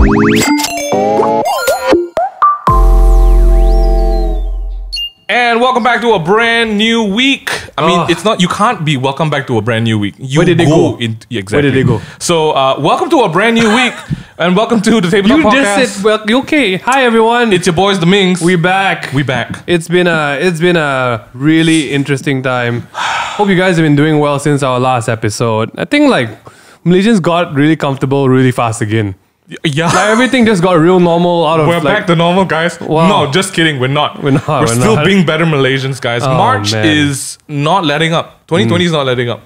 And welcome back to a brand new week. I mean, it's not, you can't be welcome back to a brand new week. Where did they go? Exactly. Where did they go? So, welcome to a brand new week. And welcome to the Tabletop Podcast. You just said, well, okay. Hi, everyone. It's your boys, the MingH. We're back. We back. It's been a really interesting time. Hope you guys have been doing well since our last episode. I think like Malaysians got really comfortable really fast again. Yeah. Like, everything just got real normal out of We're back to normal, guys. Wow. No, just kidding. We're not. We're still being better Malaysians, guys. Oh, March man. is not letting up. 2020 is not letting up.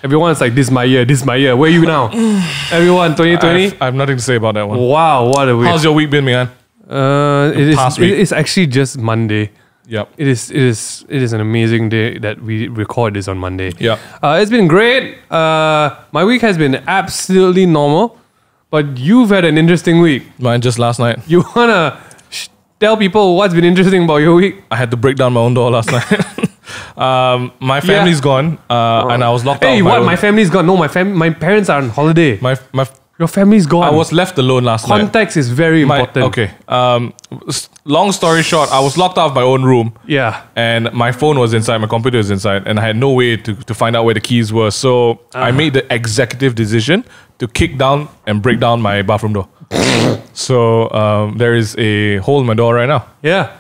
Everyone's like, this is my year, this is my year. Where are you now? Everyone, 2020? I have nothing to say about that one. Wow, what a week. How's your week been, man? It's actually just Monday. Yep. It is an amazing day that we record this on Monday. Yeah. It's been great. My week has been absolutely normal, but you've had an interesting week. Mine just last night. You wanna tell people what's been interesting about your week? I had to break down my own door last night. My family's gone, and I was locked out. Hey, of what? My family's gone? No, my parents are on holiday. Your family's gone. I was left alone last night. Context is very important. Okay. Long story short, I was locked out of my own room. Yeah. And my phone was inside, my computer was inside, and I had no way to find out where the keys were. So I made the executive decision to kick down and break down my bathroom door. So there is a hole in my door right now. Yeah.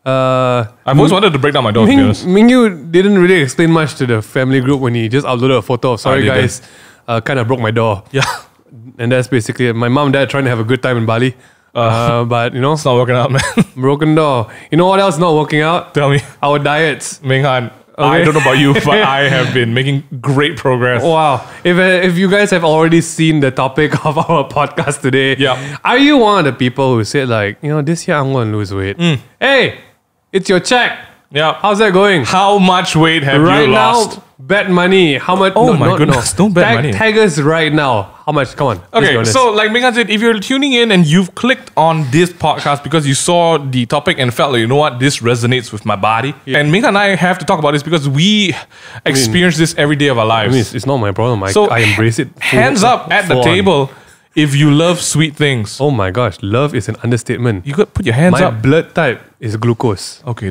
I've always wanted to break down my door, to be honest. MingY didn't really explain much to the family group when he just uploaded a photo of, sorry guys, kind of broke my door. Yeah. And that's basically it. My mom and dad trying to have a good time in Bali. But, you know. It's not working out, man. Broken door. You know what else not working out? Tell me. Our diets. MingH, I don't know about you, but I have been making great progress. Wow. If you guys have already seen the topic of our podcast today, are you one of the people who said like, you know, this year I'm going to lose weight? Hey, it's your check. Yeah. How's that going? How much weight have you lost? Now, bet money. How much? Oh my goodness, don't bet money. Tag us right now. How much? Come on. Okay, so like MingH said, if you're tuning in and you've clicked on this podcast because you saw the topic and felt like, you know what, this resonates with my body. Yeah. And MingH and I have to talk about this because we experience this every day of our lives. I mean, it's not my problem. I embrace it. Hands up at the table if you love sweet things. Oh my gosh, love is an understatement. You could put your hands up. My blood type is glucose. Okay,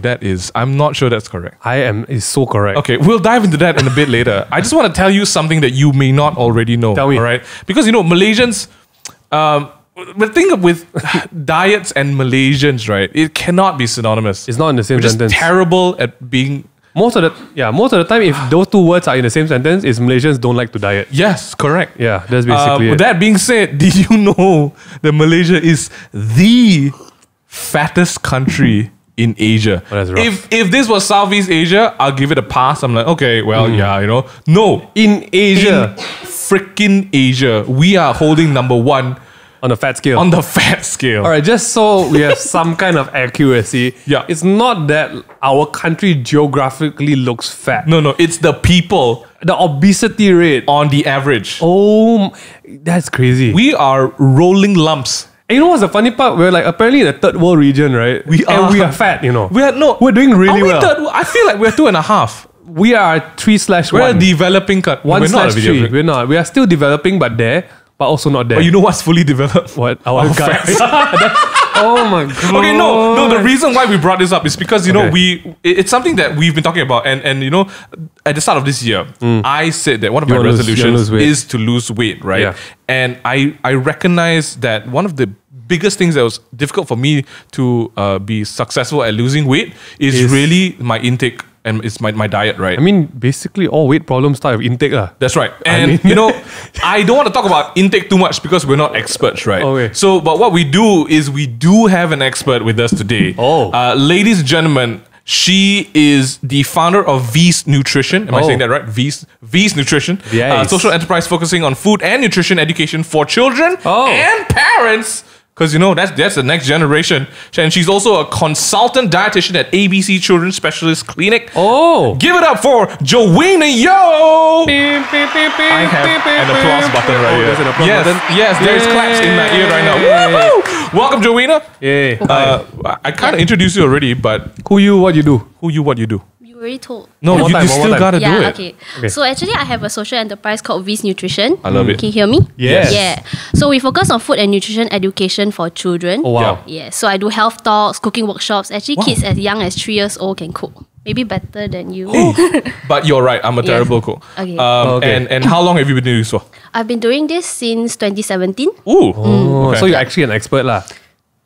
I'm not sure that's correct. It's so correct. Okay, we'll dive into that in a bit later. I just want to tell you something that you may not already know. Tell me. All right? Because, you know, Malaysians, but think with diets and Malaysians, right? It cannot be synonymous. It's not in the same We're sentence. just terrible at being... Most of the time, if those two words are in the same sentence, is Malaysians don't like to diet. Yes, correct. Yeah, that's basically it. With that being said, did you know that Malaysia is the fattest country in Asia? Oh, that's rough. If this was Southeast Asia, I'll give it a pass. I'm like, okay, well, yeah, you know. No. In Asia. Freaking Asia. We are holding number one. On the fat scale. On the fat scale. All right, just so we have some kind of accuracy. Yeah. It's not that our country geographically looks fat. No, it's the people. The obesity rate. On the average. Oh, that's crazy. We are rolling lumps. And you know what's the funny part? We're like apparently in the third world region, right? We are fat, you know. We're doing really well. I feel like we're 2.5. We are 3/1. We're a developing country. 1/3. We're not. We are still developing, but also not there. But you know what's fully developed? What? Our guts. Oh my god. Okay, no. The reason why we brought this up is because, you know, it's something that we've been talking about. And you know, at the start of this year, I said that one of my resolutions is to lose weight, right? Yeah. And I recognize that one of the biggest things that was difficult for me to be successful at losing weight is really my intake. And it's my diet, right? I mean, basically all weight problems start with intake. That's right. And, you know, I don't want to talk about intake too much because we're not experts, right? Okay. So, but what we do is we do have an expert with us today. Ladies and gentlemen, she is the founder of V's Nutrition. Am I saying that right? V's Nutrition. Yes. Social enterprise focusing on food and nutrition education for children and parents. Because, you know, that's the next generation. And she's also a consultant dietitian at ABC Children's Specialist Clinic. Oh! Give it up for Jowynna Yeo! I have an applause button right here. There's an applause button? Yes, there's claps in my ear right now. Woo-hoo! Welcome, Jowynna. Yay. I kind of introduced you already, but... Who you, what you do? Who you, what you do? You already told. No, One more you time, still gotta do it. Okay. So actually, I have a social enterprise called V's Nutrition. I love it. Can you hear me? Yes. Yeah. So we focus on food and nutrition education for children. Oh, wow. Yeah. So I do health talks, cooking workshops. Actually, kids as young as 3 years old can cook. Maybe better than you. But you're right. I'm a terrible cook. Okay. Okay. And how long have you been doing this for? I've been doing this since 2017. Ooh. Oh, Okay. so you're actually an expert lah.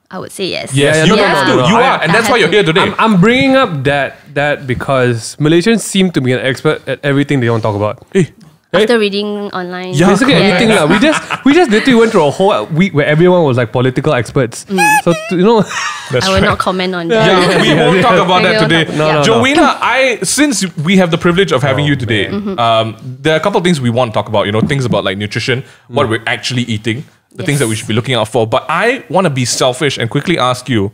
I would say yes. Yes, you have to. You are, and that's why you're here today. I'm bringing up that because Malaysians seem to be an expert at everything they want to talk about. Hey, After reading online. Yeah, Basically correct. anything lah. We just literally went through a whole week where everyone was like political experts. So you know, that's I will right. not comment on that. Yeah, we won't talk about that today. No. Jowynna, since we have the privilege of having you today, there are a couple of things we want to talk about. Things about like nutrition, what we're actually eating, the things that we should be looking out for. But I want to be selfish and quickly ask you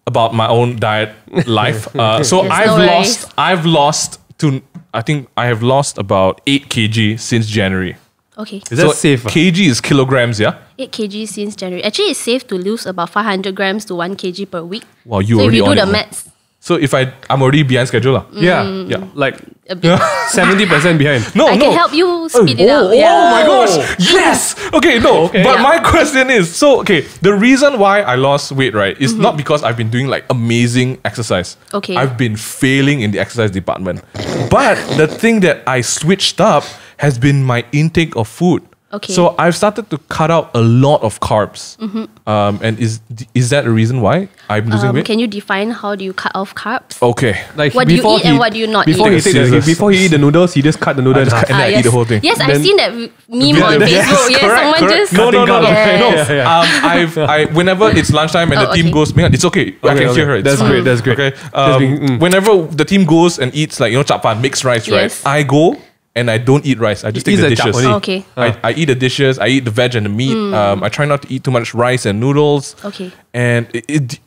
about my own diet life. So Yes, I've lost to. I think I have lost about 8 kg since January. Okay. is that safe? Kg is kilograms, yeah? 8 kg since January. Actually, it's safe to lose about 500 grams to 1 kg per week. Well, you So if already you do on the it. maths, So if I'm already behind schedule lah. Yeah, Yeah. like a bit. 70% behind. No, I can help you speed it up. Yeah. Oh my gosh! Yes. Okay, no. Okay. But Yeah. my question is, the reason why I lost weight, right, is not because I've been doing like amazing exercise. Okay. I've been failing in the exercise department. But the thing that I switched up has been my intake of food. Okay. So I've started to cut out a lot of carbs. And is that a reason why I'm losing weight? Can you define how do you cut off carbs? Okay. Like What do you eat and what do you not before eat? He before he eat the noodles, he just cut the noodle in half. And then I eat the whole thing. Yes, Then- I've seen that meme on Yes, Facebook. Yes, correct, someone correct. just No. Yes. Yeah. Whenever it's lunchtime and the Oh, team okay. goes, it's okay. I can hear her. It's That's fine. great. That's great. Okay. Just being- Whenever the team goes and eats like chapan, mixed rice, right? Yes. I go and I don't eat rice. I just take Eats the the chap dishes. only. Okay. I eat the dishes. I eat the veg and the meat. I try not to eat too much rice and noodles. Okay. And it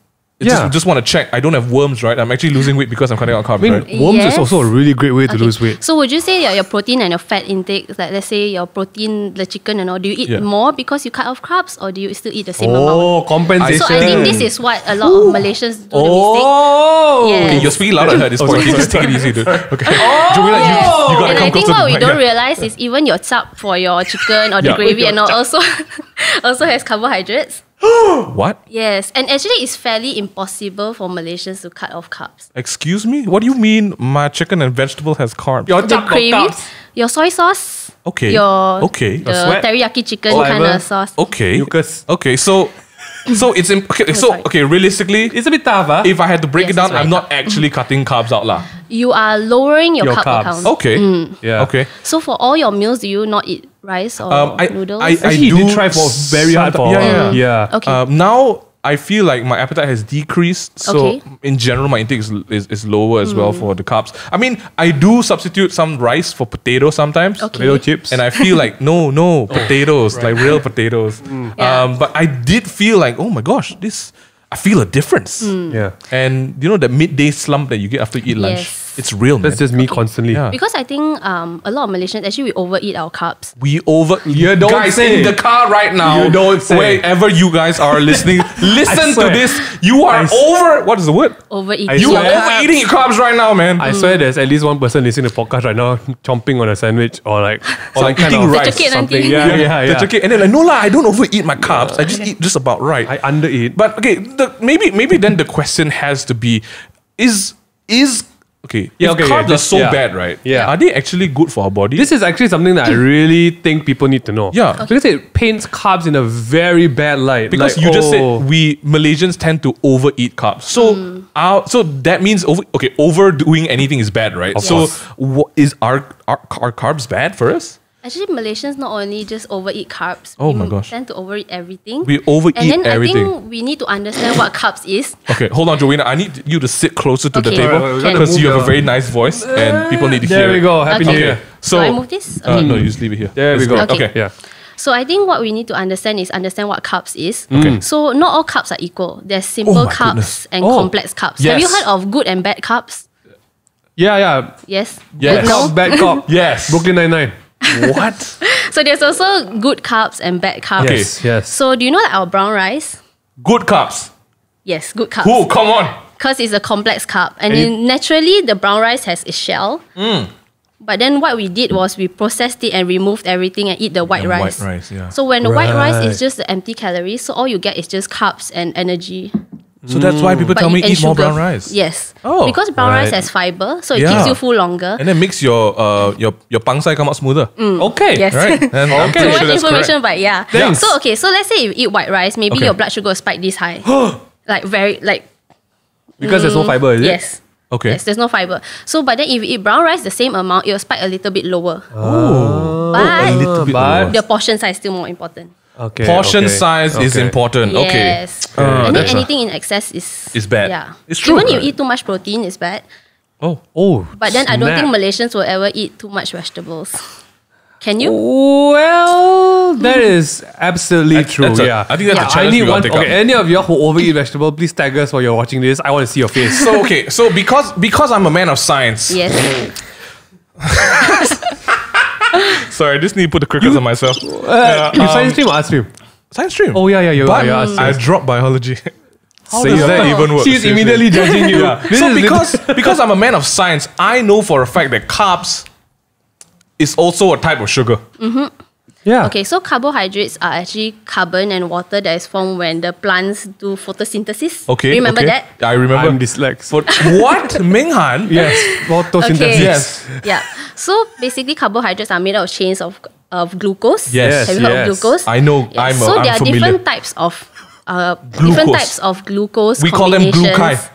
Yeah. just want to check. I don't have worms, right? I'm actually losing weight because I'm cutting out carbs, I mean, right? worms is Yes. also a really great way to Okay. lose weight. So would you say your protein and your fat intake, like let's say your protein, the chicken and all, do you eat Yeah. more because you cut off carbs or do you still eat the same amount? Oh, compensation. So I think this is what a lot of Malaysians do the mistake. Oh, Yes. Okay, you're speaking louder at this point. sorry, Just take it easy, dude. Okay. Oh, Jowynna, you gotta And come I think closer what to we the don't mic. realize is even your chap for your chicken or the Yeah. gravy and all also has carbohydrates. What? Yes, and actually it's fairly impossible for Malaysians to cut off carbs. Excuse me? What do you mean my chicken and vegetable has carbs? Your The chap got gravy, carbs. your soy sauce, Okay. your Okay. the sweat, teriyaki chicken saliva. kind of sauce. Okay. Mucus. Okay, so it's okay, sorry. realistically, It's a bit tough, huh? if I had to break Yes, it down, it's I'm very not actually cutting carbs out lah. You are lowering your, Your carb carbs. account. Okay. Yeah. Okay. So for all your meals, do you not eat rice or noodles? Actually, he did try for very hard for. Yeah. Yeah. Okay. Now I feel like my appetite has decreased. So Okay. in general, my intake is lower as well for the carbs. I mean, I do substitute some rice for potato sometimes. Okay. Potato chips. And I feel like no potatoes, like real potatoes. Yeah. But I did feel like, oh my gosh, I feel a difference. Yeah. And you know that midday slump that you get after you eat lunch, Yes. it's real, man. That's just me constantly. Yeah. Because I think a lot of Malaysians actually we overeat our carbs. You don't guys say. in the car right now. You don't say. Wherever you guys are listening, listen to swear. this. You are over. What is the word? Overeating. You are swear. overeating your carbs right now, man. I swear there's at least one person listening to the podcast right now chomping on a sandwich or like Or like some kind eating of rice. Tercekik something. nanti. Yeah. That's okay. And they're like, no lah, I don't overeat my carbs. I just eat just about right. I undereat. But okay, maybe then the question has to be, is okay? Yeah, if okay, carbs yeah, are so yeah. bad, right? Yeah. Are they actually good for our body? This is actually something that I really think people need to know. Yeah. Okay. Because it paints carbs in a very bad light. because Like, you just said we Malaysians tend to overeat carbs. So so that means overdoing anything is bad, right? Of So course. are carbs bad for us? Actually, Malaysians not only just overeat carbs. Oh we my gosh. tend to overeat everything. We overeat and then everything. I think we need to understand what carbs is. Okay, hold on, Jowynna. I need you to sit closer to the Okay. table Right, right, because move you have a your- very nice voice and people need to hear There we it. go. Happy New Okay. Year. So Do I move this? Okay. no, you just leave it here. There we It's go. great. Okay. Okay. Yeah. So I think what we need to understand what carbs is. Okay. So not all carbs are equal. There's simple Oh my carbs goodness. and Oh. complex carbs. Have you Yes. heard of good and bad carbs? Yeah. Yes. Yes. Good, no? Cop, bad cop. Yes. Brooklyn Nine-Nine. What? So there's also good carbs and bad carbs. Okay. Yes. So do you know that our brown rice? Good carbs. Yes, good carbs. Who? Come on. because it's a complex carb. And naturally, the brown rice has its shell. But then what we did was we processed it and removed everything and eat the white rice. White rice, yeah. So when the white rice is just the empty calories, so all you get is just carbs and energy. So that's why people tell me eat more brown rice. Yes. Oh, because brown rice has fiber, so it keeps you full longer. And then makes your pangsai come out smoother. Okay. Yes. Right? And I'm Too pretty much sure that's information, correct. but yeah. Thanks. So so let's say you eat white rice, maybe your blood sugar will spike this high. Because there's no fiber, is it? Yes. Okay. Yes, there's no fiber. So, but then if you eat brown rice, the same amount, it will spike a little bit lower. A little bit but- lower. The portion size is still more important. Okay. Portion size is important. Okay. Yes. And then that's anything in excess is bad. Yeah. It's true. Even if Right. you eat too much protein, it's bad. Oh. But then I don't think snap. Malaysians will ever eat too much vegetables. Can you? Well, that is absolutely true. that's a- Yeah, I think that's a I challenge need we gotta one. take up. Okay, any of y'all who overeat vegetable, please tag us while you're watching this. I want to see your face. So okay, so because I'm a man of science. Yes. Sorry, I just need to put the crickets on myself. You science stream or art stream? Science stream. Oh yeah, But art stream. I dropped biology. How Say does that. that even work? She's Seriously. immediately judging you. Yeah. This So is because I'm a man of science, I know for a fact that carbs is also a type of sugar. yeah. Okay, so carbohydrates are actually carbon and water that is formed when the plants do photosynthesis. Okay. Remember okay. that? I remember. I'm dyslexic. For what? MingH? Yes, photosynthesis. Okay. Yes. Yeah. So basically, carbohydrates are made out of chains of glucose. Yes, Have you heard of yes. glucose? I know. Yeah. I'm there are familiar. different types of glucose. We call them combinations. glucai.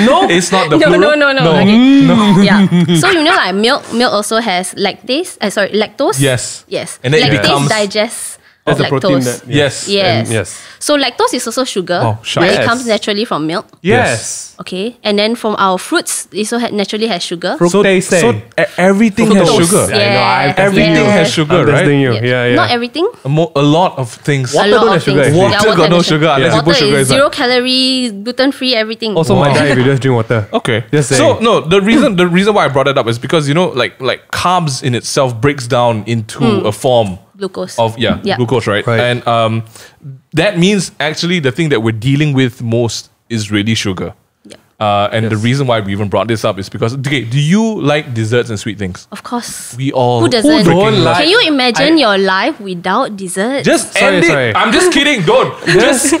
No, It's not the No, plural. no. Okay. Yeah. So you know, like milk also has lactose. Yes. Yes. And then it lactase becomes- digests that's the lactose. protein that. Yes. Yes. Yes. So lactose is also sugar. Oh, but yes. it comes naturally from milk. Yes. Okay. And then from our fruits, it also naturally has sugar. So everything has Fructose. sugar. Yeah. Everything Yeah. has sugar, I'm right? testing you. Yeah. Not everything. A lot of things. Water a lot don't of have sugar, things. actually. Water got no has sugar unless you put Water sugar is inside. 0 calorie, gluten free, everything. Also, might die if you just drink water. Okay. Just saying. So no, the reason why I brought it up is because like carbs in itself breaks down into a form Glucose. of glucose, right? Right. And that means actually the thing that we're dealing with most is really sugar. Yep. And the reason why we even brought this up is because do you like desserts and sweet things? Of course. We all Who doesn't? don't like- Can you imagine your life without dessert? Just Sorry, end it. sorry. I'm just kidding. Don't. Just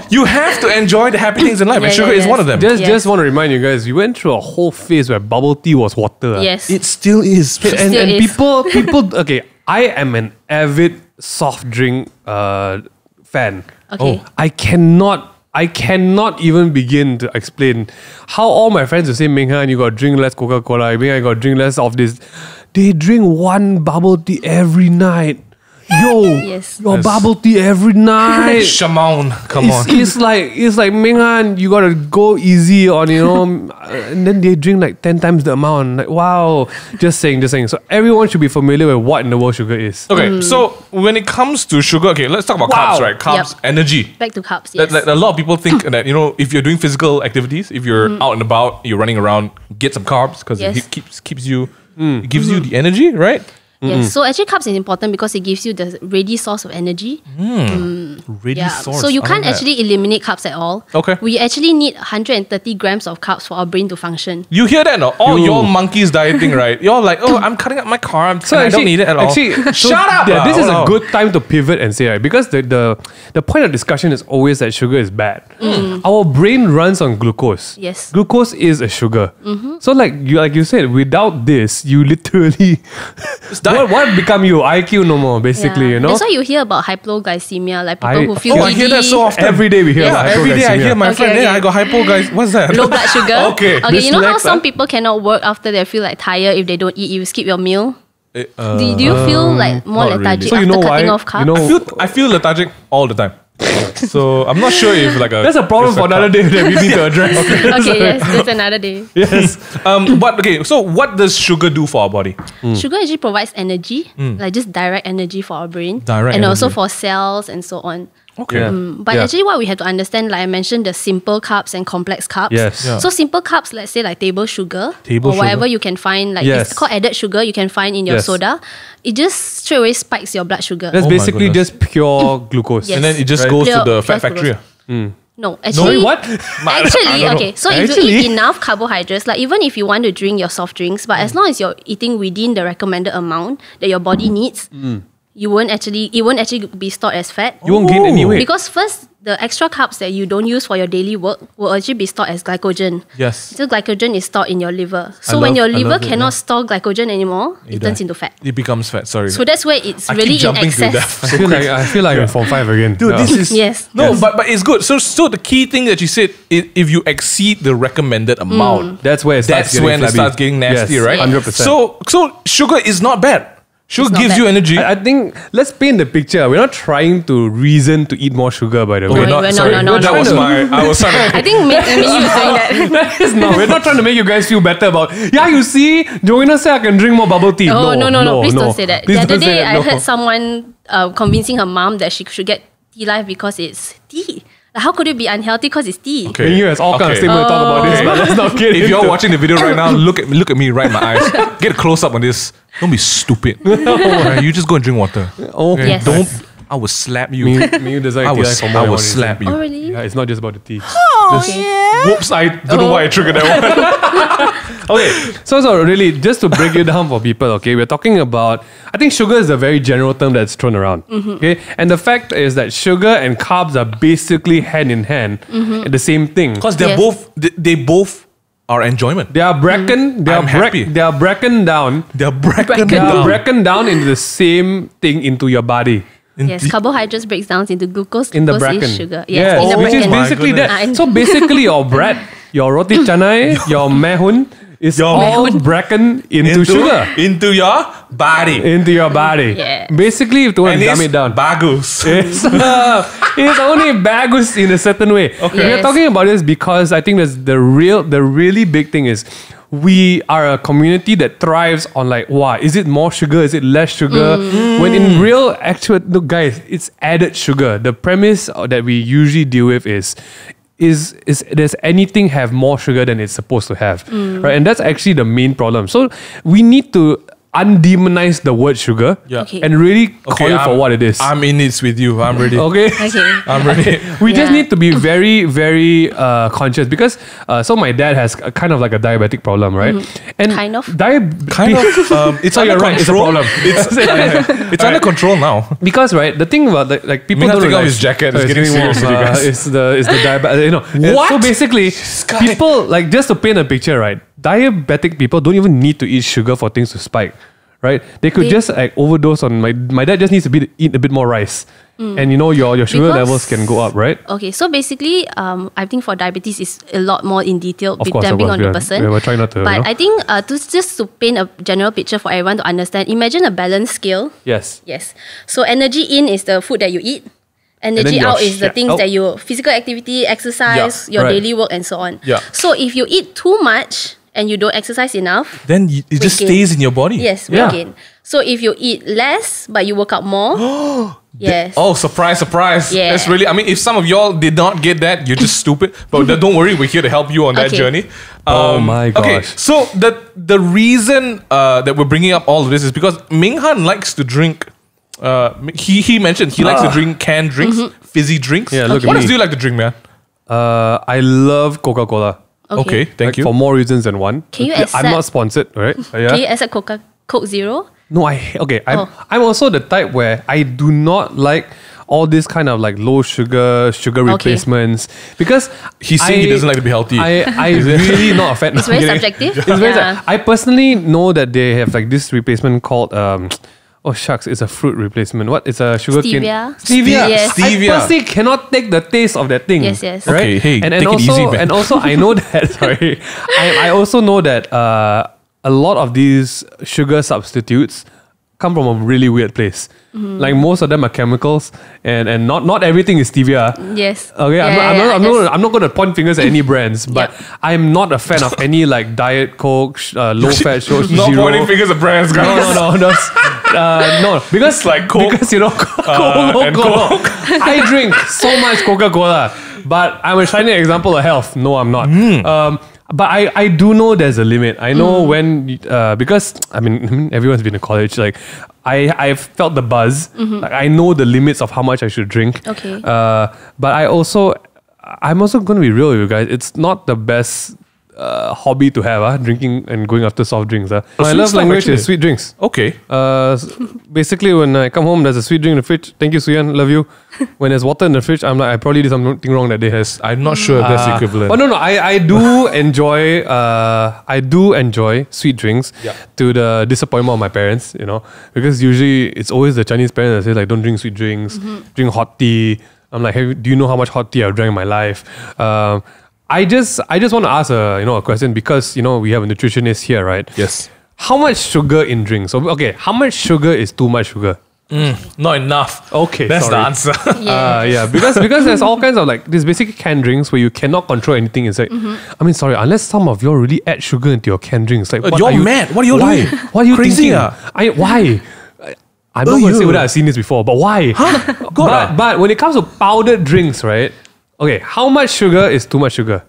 you have to enjoy the happy things in life, and Yeah, sugar yeah, is one of them. Yes. Just want to remind you guys, we went through a whole phase where bubble tea was water. Yes. It still is. And Still is. people okay, I am an avid soft drink fan. Okay. I cannot even begin to explain how all my friends will say, MingH, you gotta drink less Coca-Cola, MingH, you gotta drink less of this. They drink one bubble tea every night. Yo, Yes. your Yes. bubble tea every night. Shimon, come on. It's like MingH, you gotta go easy on, and then they drink like 10 times the amount. Like, wow. Just saying. So everyone should be familiar with what in the world sugar is. Okay, so when it comes to sugar, okay, let's talk about Wow. carbs, right? Carbs, Yep. energy. Back to carbs. Yes. That a lot of people think that if you're doing physical activities, if you're out and about, you're running around, get some carbs because Yes. it keeps you, it gives you the energy, right? Yes. So actually, carbs is important because it gives you the ready source of energy. Ready Yeah. source. So you I can't like that. actually eliminate carbs at all. Okay. We actually need 130 grams of carbs for our brain to function. You hear that? No? All You- your monkeys dieting, right? You're like, oh, I'm cutting up my carbs. and I don't need it at all. Shut up! Yeah, this is a Walao. good time to pivot and say, right, because the point of discussion is always that sugar is bad. Our brain runs on glucose. Yes. Glucose is a sugar. So like you said, without this, you literally die. what become you? IQ no more, basically, Yeah. That's why you hear about hypoglycemia, like people who feel Oh, I hear that so often. Every day we hear about every day I hypoglycemia. hear my Okay, friend, okay. I got hypo, guys. What's that? low blood sugar. Okay. Okay, you know how Dyslexia. some people cannot work after they feel like tired if they don't eat, you skip your meal? Do you feel like more not lethargic really. So you after know cutting why? off carbs? You know- I feel lethargic all the time. So I'm not sure if That's a problem for another day that we need to address. Okay, yes, that's another day. Yes. But okay, so what does sugar do for our body? Sugar actually provides energy, like just direct energy for our brain. Direct and also energy. for cells and so on. Okay. Yeah. But actually what we have to understand, like I mentioned, the simple carbs and complex carbs. Yes. Yeah. So simple carbs, let's say like table sugar Table or whatever sugar. you can find, like Yes. it's called added sugar you can find in your Yes. soda. It just straight away spikes your blood sugar. That's Oh my basically goodness. just pure glucose. Yes. And then it just Right. goes to Pure- the fat pure factory. glucose. No, actually, what? Actually, okay. So if you eat enough carbohydrates, like even if you want to drink your soft drinks, but as long as you're eating within the recommended amount that your body needs, it won't actually be stored as fat. You won't gain any weight. Because first, the extra carbs that you don't use for your daily work will actually be stored as glycogen. Yes. So glycogen is stored in your liver. So when your liver cannot store glycogen anymore, it turns into fat. It becomes fat. Sorry. So that's where it's I really keep in jumping through excess. that. I feel like I'm Form 5 again. Dude, this is Yes. no, but it's good. So the key thing that you said is if you exceed the recommended amount, That's where it starts that's when it starts getting nasty, Yes, right? 100%. So sugar is not bad. Sugar It's not gives bad. you energy. I think let's paint the picture. We're not trying to reason to eat more sugar, by the way. No, no, sorry. no, That no. was I was trying to. I think MingY is doing that. No, we're not trying to make you guys feel better about. Yeah, you see, Jowynna said I can drink more bubble tea. Oh, no. Please don't say that. Please The other don't say day, that, I no. heard someone convincing her mom that she should get tea life because it's tea. Like, how could it be unhealthy because it's tea? Okay. MingY has all kinds of statements to talk about this, but let's not get If you're into- watching the video right now, look at me right in my eyes. Get a close up on this. Don't be stupid. Alright, you just go and drink water. Oh, Okay? Yes. Don't. I will slap you. MingY doesn't I like will. tea life for more I than will one reason. slap you. Oh, really? Yeah, it's not just about the tea. Whoops! I don't know why I triggered that one. Okay, so really, just to break it down for people, okay, we're talking about, I think sugar is a very general term that's thrown around, okay? And the fact is that sugar and carbs are basically hand in hand, the same thing. Because they're Yes. both. They both are enjoyment. They are broken, I'm happy. they are broken down, They're broken they are down. broken down into the same thing into your body. Yes, carbohydrates breaks down into glucose. In the Glucose bracken. is sugar. Yes, in the which is bracken. basically My that. goodness. So basically your bread, your roti canai, your mehun is Your all broken into sugar. into your body. Into your body. Yes. Basically, if you want And to dumb it's it down. bagus. It's only bagus in a certain way. Okay. We're Yes. talking about this because I think that's the really big thing is we are a community that thrives on like, wow, is it more sugar? Is it less sugar? When in real actual, look guys, it's added sugar. The premise that we usually deal with is does anything have more sugar than it's supposed to have? Right? And that's actually the main problem. So we need to undemonize the word sugar Yeah. Okay. and really call it for I'm- what it is. I'm in it with you. I'm ready. Okay. Okay. I'm ready. We just Yeah. need to be very, very conscious because so my dad has a, kind of like a diabetic problem, right? And Kind of. Kind of. It's Oh, under you're right, it's a control. problem. It's under control now. Because right, the thing about like people Mingh don't take out realize his jacket. It's it's getting warm. serious with you guys. It's the diabetic. You know. What? So basically, guy. people like just to paint a picture, right? Diabetic people don't even need to eat sugar for things to spike. Right? They could just like overdose on my dad just needs to eat a bit more rice. And you know your sugar Because- levels can go up, right? Okay, so basically, I think for diabetes is a lot more in detail, Of course, depending on the yeah. person. Yeah, we're trying not to, But you know. I think to paint a general picture for everyone to understand, imagine a balanced scale. Yes. Yes. So energy in is the food that you eat. Energy your out is the things out. that you physical activity, exercise, Yeah, your right. daily work, and so on. Yeah. So if you eat too much and you don't exercise enough, Then it just gain. stays in your body. yes, Yeah. weight gain. So if you eat less but you work out more, yes. Oh, surprise, surprise. Yeah. That's really, I mean, if some of y'all did not get that, you're just stupid. But don't worry, we're here to help you on that Okay. journey. Oh my Okay, gosh. so the reason that we're bringing up all of this is because MingH likes to drink. He mentioned he likes to drink canned drinks, fizzy drinks. Yeah, look at What me. else do you like to drink, man? I love Coca-Cola. Okay, thank you. For more reasons than one. Can you I'm accept- not sponsored, right? Yeah. Can you accept Coke Zero? No, Oh. I'm also the type where I do not like all this kind of like low sugar replacements because He's saying he doesn't like to be healthy. I really not a fan. It's very subjective. It's very Yeah. I personally know that they have like this replacement called oh shucks, it's a fruit replacement. What? It's a sugar cane. Stevia. Yes. Stevia. I personally cannot take the taste of that thing. Yes, yes. Right? Okay, hey, and take it also, easy, man. and also I know that sorry. I also know that a lot of these sugar substitutes come from a really weird place. Like most of them are chemicals and not everything is stevia. Yes. Okay, Yeah, I'm not going to point fingers at any brands, but I'm not a fan of any like diet Coke, low fat, Not zero. pointing fingers at brands, guys. No, because like Coke, because you know and Coke. I drink so much Coca-Cola, but I'm a shining example of health. No, I'm not. But I do know there's a limit. I know when because I mean everyone's been to college. Like I've felt the buzz. Like I know the limits of how much I should drink. Okay. But I also I'm also going to be real with you guys. It's not the best hobby to have, drinking and going after soft drinks. My sweet love stuff, language actually. is sweet drinks. Okay. Basically, when I come home, there's a sweet drink in the fridge. Thank you, Suyan. Love you. When there's water in the fridge, I'm like, I probably did something wrong that day. I'm not sure if that's the equivalent. But no, I do enjoy sweet drinks to the disappointment of my parents, because usually it's always the Chinese parents that say like, don't drink sweet drinks, drink hot tea. I'm like, hey, do you know how much hot tea I've drank in my life? I just want to ask a question because we have a nutritionist here, right? Yes. How much sugar in drinks? So okay, how much sugar is too much sugar? Not enough. Okay, that's sorry. the answer. Yeah, because there's all kinds of there's basically canned drinks where you cannot control anything inside. I mean, sorry, unless some of you really add sugar into your canned drinks, like You're mad. What are you doing? What are you Crazy, thinking? Why? I'm not going to say whether I've seen this before, but why? But when it comes to powdered drinks, right? Okay, how much sugar is too much sugar?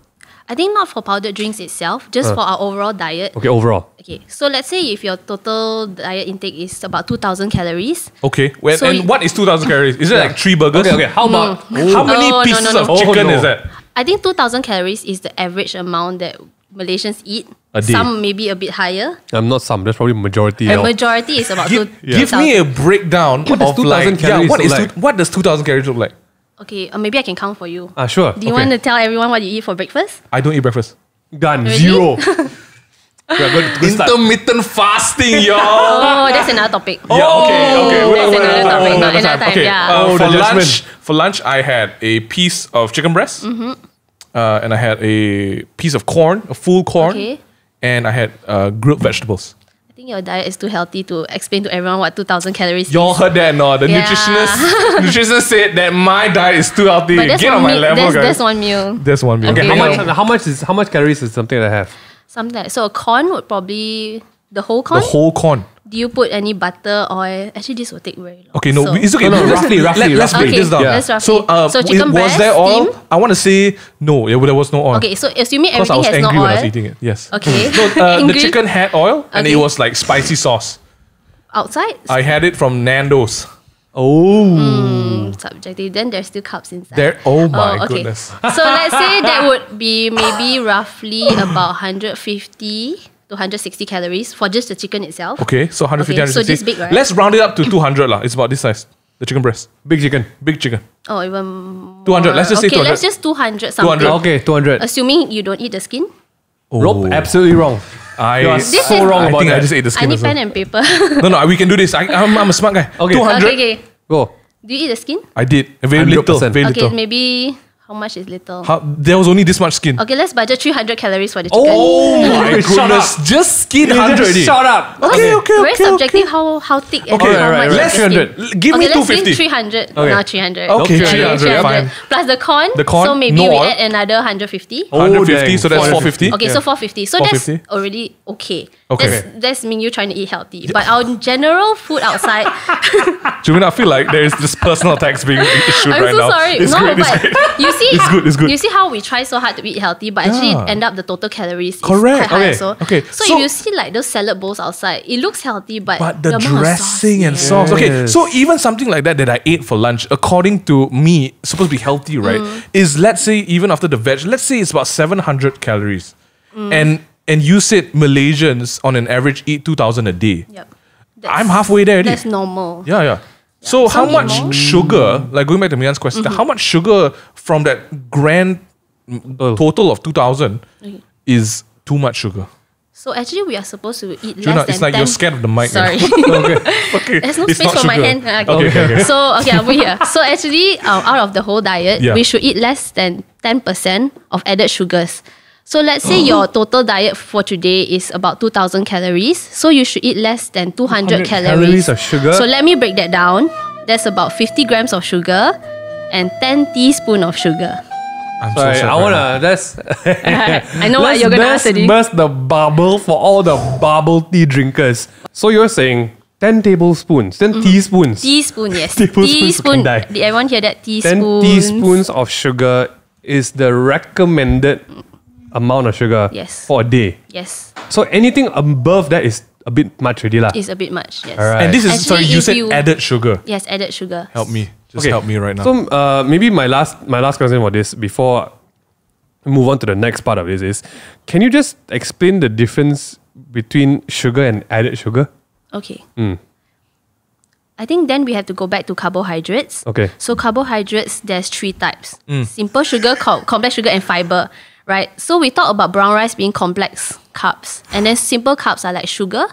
I think not for powdered drinks itself, just for our overall diet. Okay, overall. Okay, so let's say if your total diet intake is about 2,000 calories. Okay, So and what is 2,000 calories? Is it like 3 burgers? Okay, how about... How many No, pieces no. of chicken is that? I think 2,000 calories is the average amount that Malaysians eat. A day. Some maybe a bit higher. Not some, that's probably majority. And majority is about Give 2,000. me a breakdown What does of 2,000 calories what look is like? what does 2,000 calories look like? Okay, maybe I can count for you. Sure. Do you want to tell everyone what you eat for breakfast? I don't eat breakfast. Done. Really? 0. Intermittent fasting, yo. Oh, that's another topic. Yeah, okay. That's another topic, not another time. Okay, Yeah. for lunch, I had a piece of chicken breast, and I had a piece of corn, a full corn, Okay. and I had grilled vegetables. I think your diet is too healthy to explain to everyone what 2,000 calories Y'all is. heard that, no? The Yeah. nutritionist said that my diet is too healthy. But that's Get on one my level, guys. That's one meal. That's one meal. Okay, Okay. how much calories is something that I have? Something like, so a corn would probably the whole corn. The whole corn. Do you put any butter, oil? Actually, this will take very long. Okay, no, So- it's okay. No, Let's roughly. Let's break Okay, this down. let's roughly. So, chicken was breast, there oil? steam? I want to say no. There was no oil. Okay, so assuming Because I everything was has no angry when I was oil. eating it. Yes. Okay. No, the Ingredient- chicken had oil and it Okay. was like spicy sauce. Outside? I had it from Nando's. Subjective. Then there's still carbs inside. There. Oh my okay. goodness. So let's say that would be maybe roughly about 150 to 160 calories for just the chicken itself. Okay, so 150, Okay, so 160. this big, right? Let's round it up to 200 lah. It's about this size. The chicken breast. Big chicken. Big chicken. Oh, even more. 200. Let's just say okay, 200. let's just 200 something. 200. Okay, 200. Assuming you don't eat the skin. Rope, absolutely wrong. You are This so is- wrong I about think that. I just ate the I skin need as well. pen and paper. No, we can do this. I'm a smart guy. Okay. 200. Okay. Go. Do you eat the skin? I did. Very little. 100%. Very Okay, little. maybe how much is little? There was only this much skin. Okay, let's budget 300 calories for the chicken. Oh my Shut goodness. Just skin 100 already. Shut up. Okay. Very subjective how thick and Okay, how right, much right. is the skin. Let's give me Okay, let's say 250. 300. Okay. No, 300. Okay, 300, fine. Plus the corn. The corn, So maybe no we oil. add another 150. 150, dang. so that's 450. Okay, so 450. So 450. that's already okay. Okay. That's mean you trying to eat healthy. But our general food outside, Jowynna, I feel like there is this personal attacks being issued I'm right so now. sorry. It's No, great, it's but great. you see, It's good. You see how we try so hard to eat healthy, but actually Yeah. end up the total calories Correct. is quite high. Okay. So, Okay. So, So- if you see like those salad bowls outside, it looks healthy, but The amount of dressing sauce, and yeah. sauce. Okay, Yes. so even something like that I ate for lunch, according to me, supposed to be healthy, right? Is let's say even after the veg, let's say it's about 700 calories, and you said Malaysians on an average eat 2,000 a day. Yep. I'm halfway there already. That's normal. Yeah. So how Some eat much more. sugar? Like going back to Mian's question, how much sugar from that grand total of 2,000 is too much sugar? So actually, we are supposed to eat Jowynna, less than it's like 10. you're scared of the mic. Sorry. Okay. There's no It's space not for my sugar. hand. Okay. So over here. So actually, out of the whole diet, Yeah. we should eat less than 10% of added sugars. So let's say your total diet for today is about 2,000 calories. So you should eat less than 200 calories of sugar? So let me break that down. That's about 50 grams of sugar and 10 teaspoons of sugar. I'm Sorry, sad I right wanna. That's. I know what you're gonna Let's answer. burst the bubble for all the bubble tea drinkers. So you're saying 10 tablespoons, 10 teaspoons, Teaspoon, yes. Tablespoons can die. Did everyone hear that? 10 Teaspoons. teaspoons of sugar is the recommended amount of sugar Yes. for a day. Yes. So anything above that is a bit much already lah. It's a bit much, yes. Alright. And this is, Actually, sorry, you if said you- added sugar. Yes, added sugar. Help me. Just help me right now. So maybe my last question for this before we move on to the next part of this is, can you just explain the difference between sugar and added sugar? Okay. I think then we have to go back to carbohydrates. Okay. So carbohydrates, there's 3 types. Simple sugar, complex sugar, and fiber. Right? So we talk about brown rice being complex carbs. And then simple carbs are like sugar.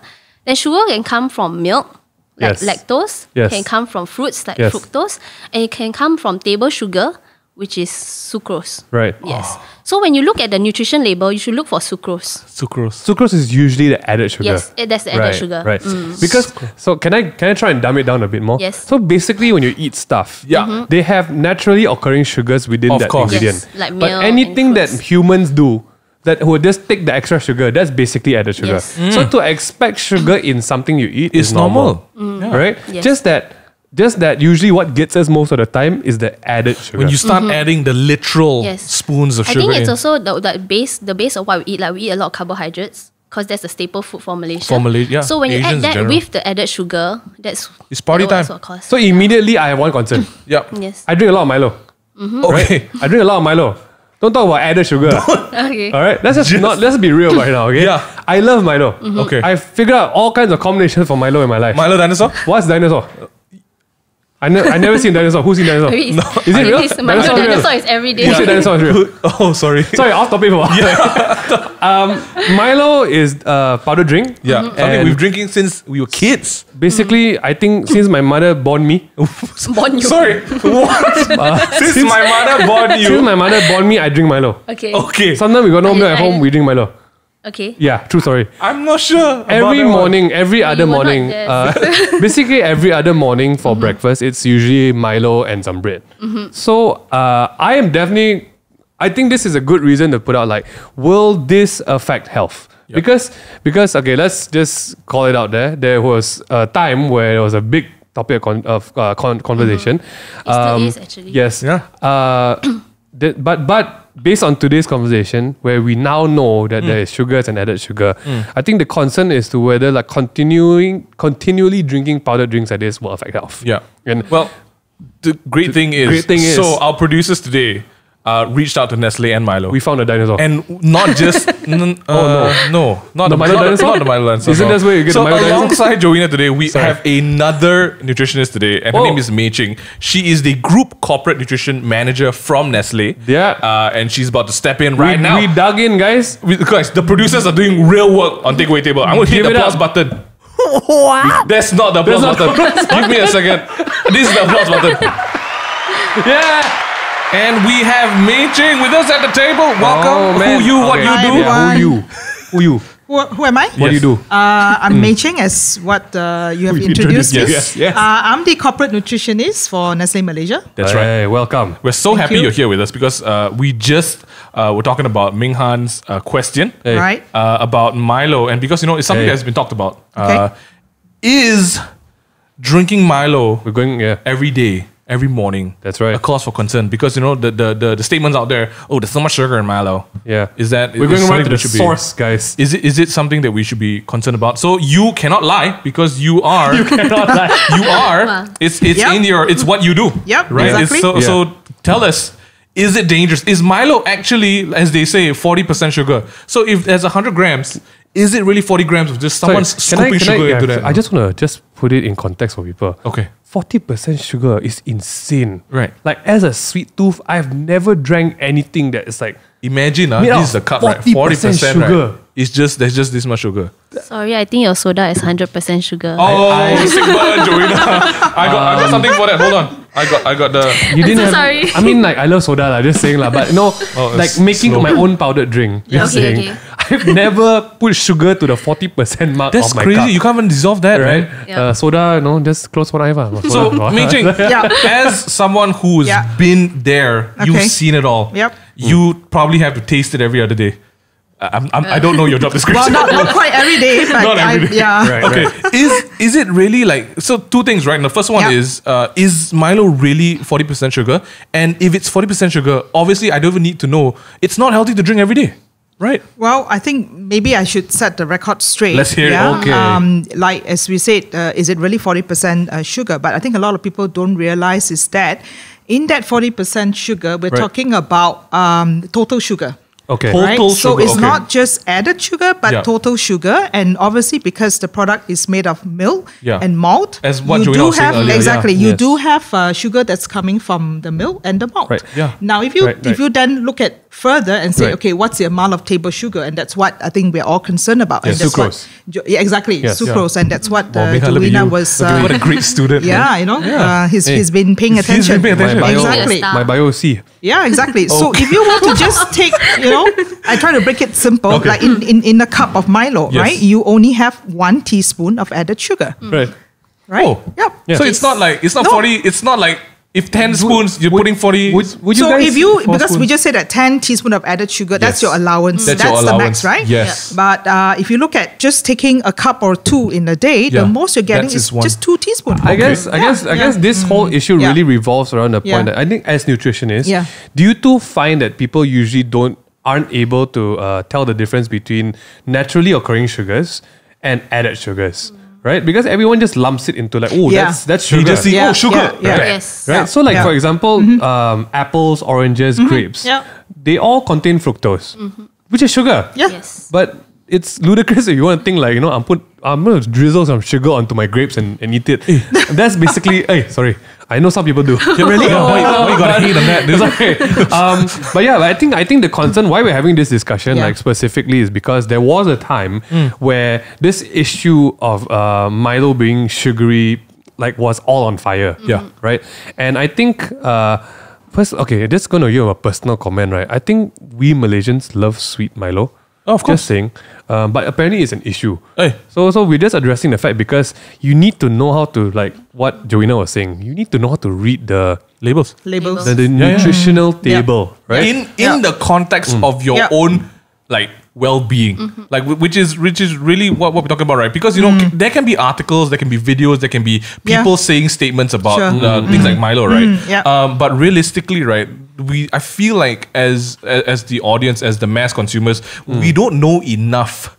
Then sugar can come from milk, like lactose. Yes. Can come from fruits, like fructose. And it can come from table sugar, which is sucrose. Right. Yes. So when you look at the nutrition label, you should look for sucrose. Sucrose is usually the added sugar. Yes, that's the added sugar. Right. Because so can I try and dumb it down a bit more? Yes. So basically, when you eat stuff, they have naturally occurring sugars within that ingredient. Yes, like but milk anything and that fruits. humans do that will just take the extra sugar, that's basically added sugar. Yes. So to expect sugar in something you eat It's is normal. Right? Yes. Just that usually what gets us most of the time is the added sugar. When you start adding the literal spoons of I sugar think it's in. also the base of what we eat. Like we eat a lot of carbohydrates because that's the staple food for Malaysia. So when you Asians add that in general. with the added sugar, It's party time. That's what costs. So immediately I have one concern. yes. I drink a lot of Milo. Okay. I drink a lot of Milo. Don't talk about added sugar. Okay. All right, let's be real right now. Okay. Yeah. I love Milo. Okay. I figured out all kinds of combinations for Milo in my life. Milo dinosaur? What's dinosaur? I never seen dinosaur. Who's seen dinosaur? Maybe it's- Is it real? Milo Dinosaur is real. dinosaur is every day. Who said dinosaur is real? Oh, sorry. Sorry, off topic for a while. Milo is a powder drink. Yeah. Something And we've drinking since we were kids. basically, I think since my mother born me, Born you. Sorry. What? Since my mother born since you. my mother born me, I drink Milo. Okay. Okay. Sometimes we got no milk at home, we drink Milo. Okay. Yeah, true story. I'm not sure. about Every that one. morning, every other were not morning, there. basically every other morning for breakfast, it's usually Milo and some bread. So I am definitely, I think this is a good reason to put out like, will this affect health? Because okay, let's just call it out there. There was a time where there was a big topic of conversation. It still is actually. Yes. Yeah. But based on today's conversation, where we now know that there is sugars and added sugar, I think the concern is to whether like continually drinking powdered drinks like this will affect health. Yeah. And Well, the great thing is, so our producers today reached out to Nestle and Milo. we found a dinosaur. And not just not the Milo not dinosaur? not the Milo dinosaur. Isn't that where you get so the Milo dinosaur? alongside Jowynna today, we have another nutritionist today, and her name is Mei Ching. She is the group corporate nutrition manager from Nestle. Yeah. and she's about to step in right now. We dug in, guys. Guys, the producers are doing real work on takeaway table. I'm going to hit Give the it applause up. button. What? That's not the applause button. Give me a second. This is the applause button. Yeah. And we have Mei Ching with us at the table. Welcome. Oh, man. Who you? What Okay. you Hi, do? everyone. Who you? Who am I? What do you do? I'm Mei Ching, as what you have introduced me. Yes. I'm the corporate nutritionist for Nestle Malaysia. That's right. Hey, welcome. We're so happy you. you're here with us because we just were talking about MingH's question Hey. Right? about Milo, and because it's something Hey. that's been talked about. Okay. Is drinking Milo We're going. Yeah. every day, every morning, That's right. a cause for concern? Because the statements out there, oh, there's so much sugar in Milo. Yeah. Is that We're is going right something to we the should be- source, guys. Is it something that we should be concerned about? So you cannot lie because you are. you Cannot lie. are. It's Yep. in your. It's what you do. Yep, Right. It's exactly. so tell us. Is it dangerous? Is Milo actually, as they say, 40% sugar? So if there's 100 grams, is it really 40 grams of just someone scooping sugar into that? I just want to just put it in context for people. Okay. 40% sugar is insane. Right. Like as a sweet tooth, I've never drank anything that is like Imagine, Made out this is the of cup, right? 40% 40%, sugar. right? There's just this much sugar. Sorry, I think your soda is 100% sugar. Oh, sick burn, Jowynna. I got something for that. Hold on. I got the. you didn't so have. sorry. I mean, like I love soda, like, just saying lah. But no, like it's making slow. my own powdered drink. Just Okay, saying. okay. I've never put sugar to the 40% mark That's of my crazy. cup. You can't even dissolve that, Right? right? Yeah. Soda, no, just close one eye. So, Mei Ching, Yeah. as someone who's Yeah. been there, you've Okay. seen it all. Yep. You probably have to taste it every other day. I don't know your job Well, description. not quite every day, but Not every day. yeah. Right. Okay, is it really like so? Two things, right? And the first one Yeah. is Milo really 40% sugar? And if it's 40% sugar, obviously I don't even need to know. It's not healthy to drink every day. Right. Well, I think maybe I should set the record straight. Let's hear it. Okay. Like as we said, is it really 40% sugar? But I think a lot of people don't realize is that in that 40% sugar, we're talking about total sugar. Okay. Total Right? So sugar, it's okay. not just added sugar, but Yeah. total sugar. And obviously, because the product is made of milk Yeah. and malt, As what you Jowynna do was saying have earlier, exactly yeah. you Yes. do have sugar that's coming from the milk and the malt. Right. Yeah. Now, if you Right, if right. you then look at further and say, Right. okay, what's the amount of table sugar, and that's what I think we're all concerned about. Yes. And that's Sucrose. Yeah, exactly, Yes. sucrose, and that's what Mingha, look at Jowynna you. was. Look at what a great student. Yeah, you know, he's been paying He's attention. been paying attention. My bio, Exactly. Star. my bio C. Yeah, exactly. So if you were to just take, I try to break it simple, Okay. like in a cup of Milo, Yes. right? You only have 1 teaspoon of added sugar, Right. right? Oh. Yep. Yeah. So it's not like, it's not No. 40, it's not like if 10 spoons, you're putting 40. Would you So guys, if you, four because we spoons? just said that 10 teaspoon of added sugar, that's Yes. your allowance. That's That's your the allowance. max, right? Yes. But if you look at just taking a cup or two in a day, Yeah. the most you're getting That's is just one. just 2 teaspoons. I guess this whole issue Yeah. really revolves around the point Yeah. that I think as nutritionists, Yeah. do you two find that people usually aren't able to tell the difference between naturally occurring sugars and added sugars? Right? Because everyone just lumps it into like, oh, Yeah. that's You sugar. just see, Yeah, oh, sugar. yeah, yeah. Right. Yes. Right? Yeah. So like Yeah. for example, apples, oranges, grapes, Yeah. they all contain fructose, which is sugar. Yeah. Yes. But it's ludicrous if you want to think like, I'm going to drizzle some sugar onto my grapes and eat it. That's basically, sorry. I know some people do. Really? Why you gotta hate on that? It's okay. But yeah, I think the concern why we're having this discussion, Yeah. like specifically, is because there was a time where this issue of Milo being sugary, like, was all on fire. Yeah. Right. And I think first, okay, just gonna give a personal comment, right? I think we Malaysians love sweet Milo. Oh, of course. Just saying. But apparently it's an issue. Hey. So we're just addressing the fact because you need to know how to, like what Jowynna was saying, you need to know how to read the Labels. Labels. the yeah. nutritional table, right? In Yeah. the context of your Yeah. own like well-being, like which is really what we're talking about, right? Because there can be articles, there can be videos, there can be Yeah. people saying statements about Sure. things like Milo, right? Yeah. But realistically, right, I feel like as the audience, as the mass consumers, we don't know enough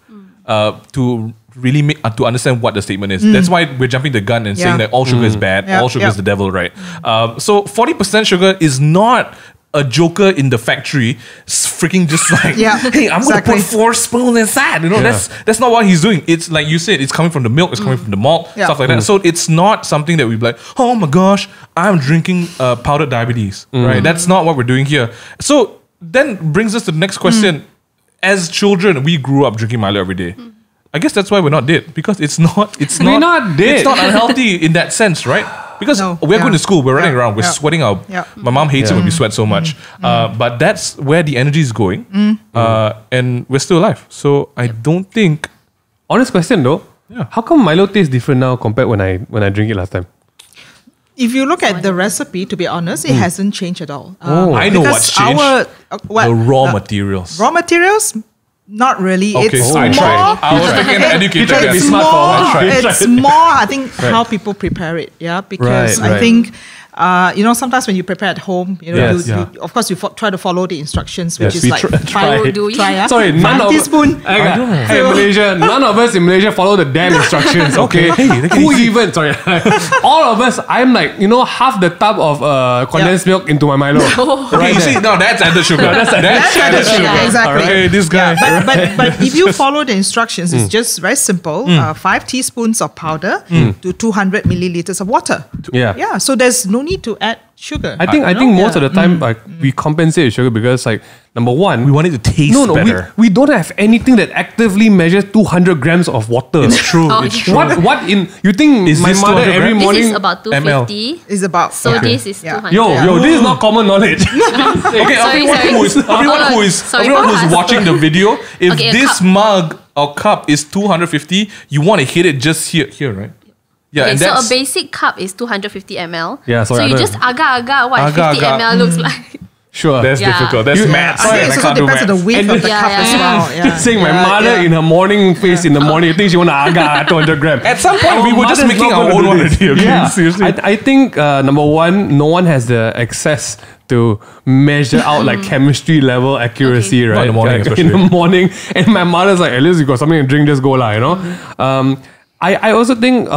to really to understand what the statement is. That's why we're jumping the gun and saying Yeah. that all sugar is bad, Yeah, all sugar is yeah. the devil, right? So 40% sugar is not a joker in the factory freaking just like, Yeah, hey, I'm exactly. gonna put 4 spoons inside. That's not what he's doing. It's like you said, it's coming from the milk, it's coming from the malt, Yeah. stuff like that. So it's not something that we'd be like, oh my gosh, I'm drinking powdered diabetes, right? That's not what we're doing here. So then brings us to the next question. As children, we grew up drinking Milo every day. I guess that's why we're not dead, because it's not not dead. It's not unhealthy in that sense, right? Because No, we're yeah. going to school, we're running Yeah, around, we're yeah. sweating out. Yeah. My mom hates it when we sweat so much. But that's where the energy is going. And we're still alive. So I don't think. Honest question though, Yeah. how come Milo tastes different now compared when I drink it last time? If you look at the recipe, to be honest, it hasn't changed at all. I know because what's changed. The raw materials. Raw materials, not really. Okay, It's I more. tried. I was thinking educated. tried to be guys. smart for a while. It's more, I think, how people prepare it. Yeah, because Right, I right. think, sometimes when you prepare at home, Yes. you of course, you try to follow the instructions, which Yes, is we like try. Oh, do you? Sorry, none 5 of teaspoon. Hey, Malaysia, none of us in Malaysia follow the damn instructions. Okay, who even? Sorry, all of us. I'm like, half the tub of condensed milk into my Milo. Okay, you see, now that's added sugar. That's added sugar. sugar. Exactly. Hey, this guy. But if you follow the instructions, it's just very simple. 5 teaspoons of powder to 200 milliliters of water. Yeah. Yeah. So there's no need to add sugar. I think most of the time like we compensate with sugar because like number one, We want it to taste better. we don't have anything that actively measures 200 grams of water. It's true. Oh, It's it's true. What in you think Is my this mother 200 every grams? morning? This is about 250. It's about. So this is Yeah. 200. Yo, this is not common knowledge. Okay, Sorry, everyone who is Sorry, everyone go who's ask. watching the video, if Okay, a this cup. mug or cup is 250, you want to hit it just here, right? Yeah, Okay, and so a that's basic cup is 250 ml. Yeah, sorry, so I you don't- just agak-agak what Agak-agak. 50 ml looks like. Sure. that's Yeah. difficult. That's You- math. I think it also depends on the width And of the yeah, cup yeah, as yeah. well. Yeah. Just saying, my Yeah, mother yeah. in her morning face in the morning, you think she want to aga 200 grams. At some point, we were just making our own one already. Okay, Yeah. seriously. I think number one, no one has the access to measure out like chemistry level accuracy, right? Not in the morning, Like, especially. in the morning, and my mother's like, at least you got something to drink, just go lah, you know. I also think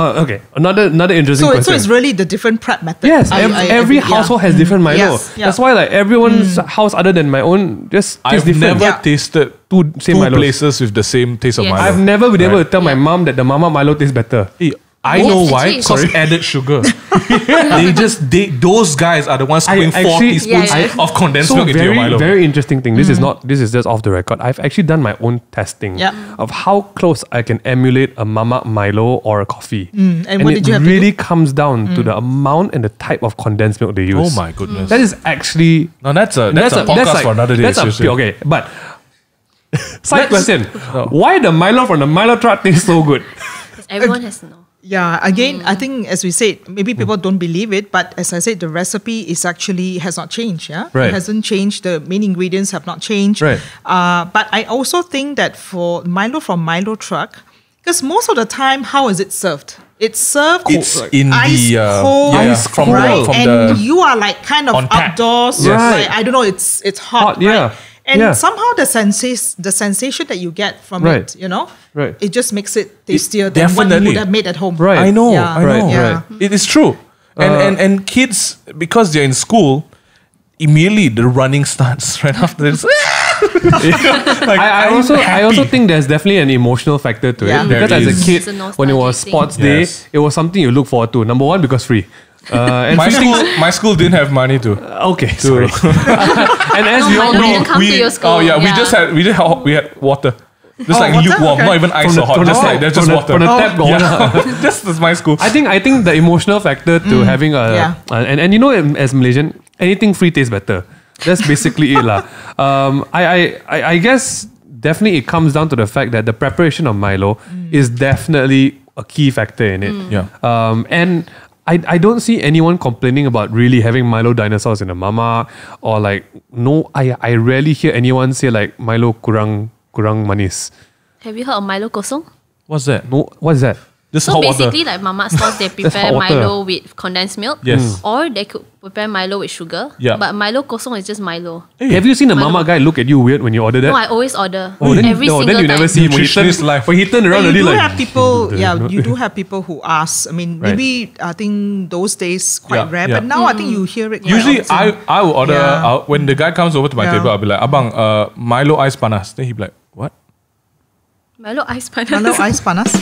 another interesting question. So it's really the different prep method. Yes, every household has different Milo. Yes, yeah. That's why like everyone's house other than my own just I've tastes different. never tasted two Milos. places with the same taste of Yes. Milo. I've never been able to tell my mom that the mama Milo tastes better. Hey, I Yes, know why. actually. Because added sugar. Those guys are the ones putting 4 actually- teaspoons Yeah. of condensed So milk into your Milo. very interesting thing. This is just off the record. I've actually done my own testing Yep. of how close I can emulate a mama Milo or a coffee. And what it did you have to really comes down to the amount and the type of condensed milk they use. Oh my goodness. That is actually Now that's a podcast for another day. seriously. okay, but side question: Oh. why the Milo from the Milo truck tastes so good? Everyone has to know. Yeah, again, I think as we said, maybe people don't believe it, but as I said, the recipe is actually has not changed. Yeah, Right. It hasn't changed. The main ingredients have not changed. Right. But I also think that for Milo from Milo truck, because most of the time, how is it served? It's served It's in ice the cold, from right? the from and the you are like kind of on tap. outdoors. Yes. Like, I don't know. It's hot. Hot, yeah. Right? And Yeah. somehow the sensation that you get from Right. it, you know, Right. it just makes it tastier than what you definitely. would have made at home. Right. I know, Yeah. I know. Right. It is true. And kids, because they're in school, immediately the running starts right after this. Like, I I'm also happy. think there's definitely an emotional factor to Yeah. it because There as is. a kid, It's a when it was nostalgic sports thing. day, Yes. it was something you look forward to. Number one, because free. And My free my school didn't have money to. okay, sorry. And as we all Milo know, didn't come to your school. Oh yeah, we had water. Just like water? lukewarm, Okay. not even ice or hot. Just like there's just water. from the tap going Yeah. Just as my school. I think the emotional factor to having a Yeah. and you know, as Malaysian, anything free tastes better. That's basically it lah. I guess definitely it comes down to the fact that the preparation of Milo is definitely a key factor in it. Yeah. And I don't see anyone complaining about really having Milo dinosaurs in a mama or like I rarely hear anyone say like Milo kurang manis. Have you heard of Milo kosong? What's that? No, what's that? Just So hot water. basically, like Mama stores, they prepare hot water. Milo with condensed milk. Yes. Or they could prepare Milo with sugar. Yeah. But Milo kosong is just Milo. Have you seen a Milo. mama guy look at you weird when you order that? No, I always order. then, Every single then you time. never see him when he Nutritionist turn, life. when he turn But around you already do like have people, you do have people who ask. I mean, maybe I think those days quite Yeah, rare, yeah. but now I think you hear it. quite Usually, often. I will order Yeah. when the guy comes over to my Yeah. table. I'll be like, "Abang, Milo ice panas." Then he'll be like, "What?" Milo ice panas. Milo ice panas.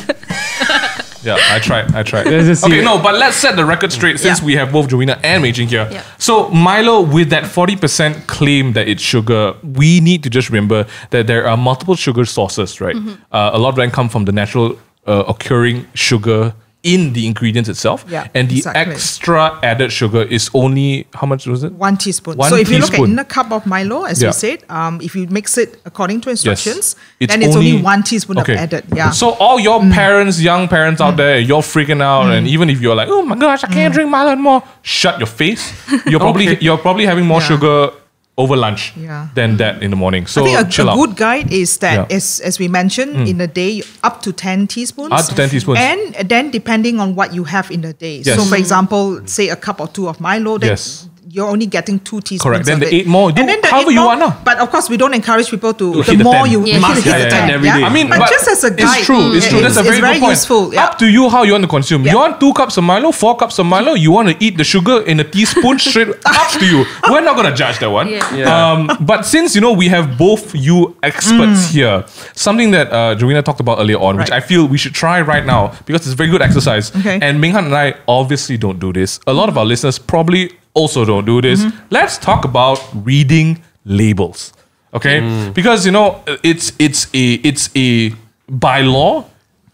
Yeah, I tried. Let's just see Okay, it. no, but let's set the record straight since Yeah. we have both Jowynna and Mei Ching here. Yeah. So Milo, with that 40% claim that it's sugar, we need to just remember that there are multiple sugar sources, right? A lot of them come from the natural occurring sugar in the ingredients itself. Yeah, and the exactly. extra added sugar is only, how much was it? 1 teaspoon. One So if you look at teaspoon. in a cup of Milo, as Yeah. we said, if you mix it according to instructions, It's then it's only 1 teaspoon of added. Yeah. So all your parents, young parents out there, you're freaking out, and even if you're like, "Oh my gosh, I can't drink Milo anymore," shut your face. You're probably having more Yeah. sugar over lunch Yeah. than that in the morning. So I think chill a out. good guide is that, Yeah. as we mentioned, in a day, up to 10 teaspoons. Up to 10 teaspoons. And then depending on what you have in the day. Yes. So for example, say a cup or 2 of Milo, then Yes. you're only getting 2 teaspoons. Correct. Then of the it. 8 more, do And then the however 8 you more, want now. But of course, we don't encourage people to hit the the more 10. you Yes. hit Yeah, the 10. every day. I mean, but just as a guide, it's true. It's true. That's a it's very very good point. useful. Yeah. Up to you how you want to consume. Yeah. You want 2 cups of Milo, 4 cups of Milo. You want to eat the sugar in a teaspoon straight. Up to you. We're not gonna judge that one. Yeah. But since we have both you experts here, something that Jowynna talked about earlier on, which Right. I feel we should try right now because it's very good exercise. Okay. And MingH and I obviously don't do this. A lot of our listeners probably also don't do this. Let's talk about reading labels. Okay? Because it's a by law,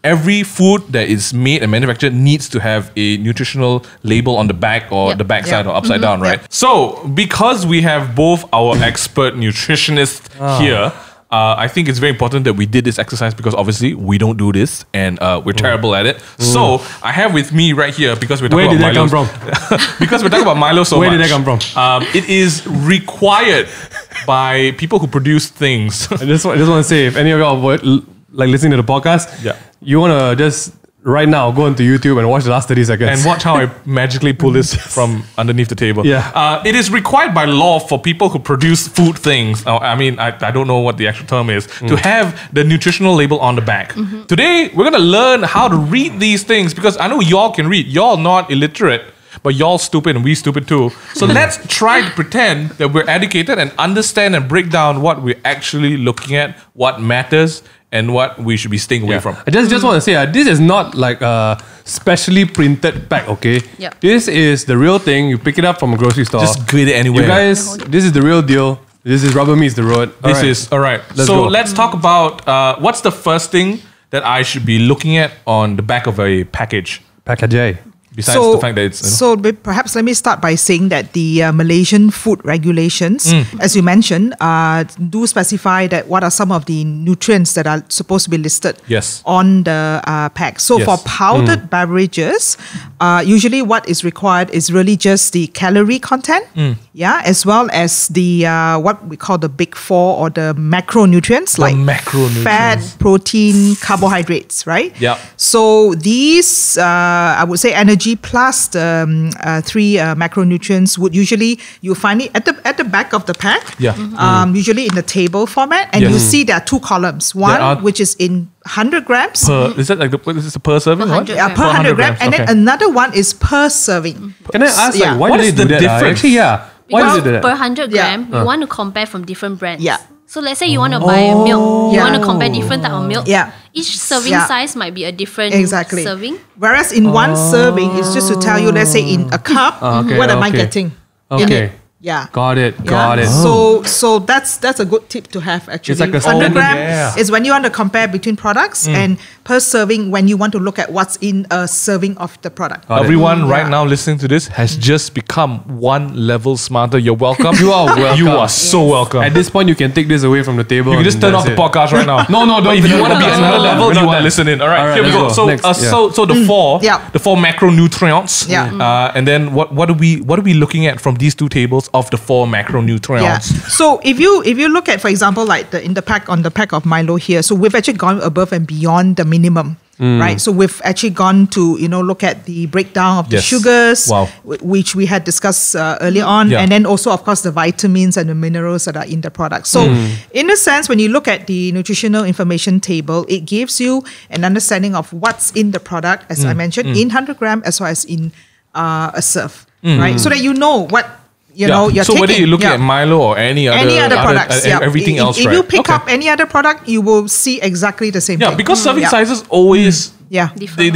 every food that is made and manufactured needs to have a nutritional label on the back or Yep. the backside Yep. or upside down, right? Yep. So because we have both our expert nutritionists here, I think it's very important that we did this exercise because obviously we don't do this and we're terrible at it. So I have with me right here because we're talking Where did that about come Milo. Because we're talking about Milo so Where much. did that come from? It is required by people who produce things. I just want to say, if any of y'all were like listening to the podcast, Yeah. you want to just right now, go onto YouTube and watch the last 30 seconds. And watch how I magically pull this from underneath the table. Yeah. It is required by law for people who produce food things. I don't know what the actual term is, to have the nutritional label on the back. Today, we're going to learn how to read these things because I know y'all can read. Y'all not illiterate, but y'all stupid and we stupid too. So let's try to pretend that we're educated and understand and break down what we're actually looking at, what matters, and what we should be staying away from. I just want to say, this is not like a specially printed pack, okay? Yep. This is the real thing. You pick it up from a grocery store. Just get it anywhere. You guys, this is the real deal. This is rubber meets the road. All right. Let's talk about what's the first thing that I should be looking at on the back of a package. Package. Besides the fact that it's... perhaps let me start by saying that the Malaysian food regulations, as you mentioned, do specify that what are some of the nutrients that are supposed to be listed on the pack. So for powdered beverages, usually what is required is really just the calorie content, as well as the what we call the big four or the macronutrients, fat, protein, carbohydrates, right? Yeah. So these, I would say, energy plus the three macronutrients would usually, you find it at the back of the pack, usually in the table format, and you see there are two columns. One which is in 100 grams. Is that like is this a per serving? Per 100 per 100 grams, and then another one is per serving. Can I ask, why what do is they do the that? difference? Why Because do they do that? per 100 gram, you want to compare from different brands. Yeah. So let's say you want to buy milk. You want to compare different type of milk. Yeah. Each serving size might be a different serving. Whereas in one serving, it's just to tell you, let's say in a cup, what am I getting in it? Yeah. Got it. So that's a good tip to have actually. It's like a 100 standard- gram is when you want to compare between products, and per serving when you want to look at what's in a serving of the product. Everyone right now listening to this has just become one level smarter. You're welcome. You are welcome. You are so welcome. At this point, you can take this away from the table. You can just turn off the podcast right now. No, don't. If you want to be We're another not level, done. you want to listen in. All right, here we let's go. go. Next. So the four macronutrients. Yeah. And then what are we looking at from these two tables of the four macronutrients? Yeah. So if you look at, for example, like on the pack of Milo here, so we've actually gone above and beyond the minimum. Right, so we've actually gone to look at the breakdown of the sugars, which we had discussed earlier on, and then also of course the vitamins and the minerals that are in the product. So in a sense, when you look at the nutritional information table, it gives you an understanding of what's in the product, as I mentioned, in 100 gram as well as in a serve, right? So that you know what. You're so taking, whether you're looking at Milo or any other products, everything else, if you pick up any other product, you will see exactly the same thing. Yeah, because serving sizes always they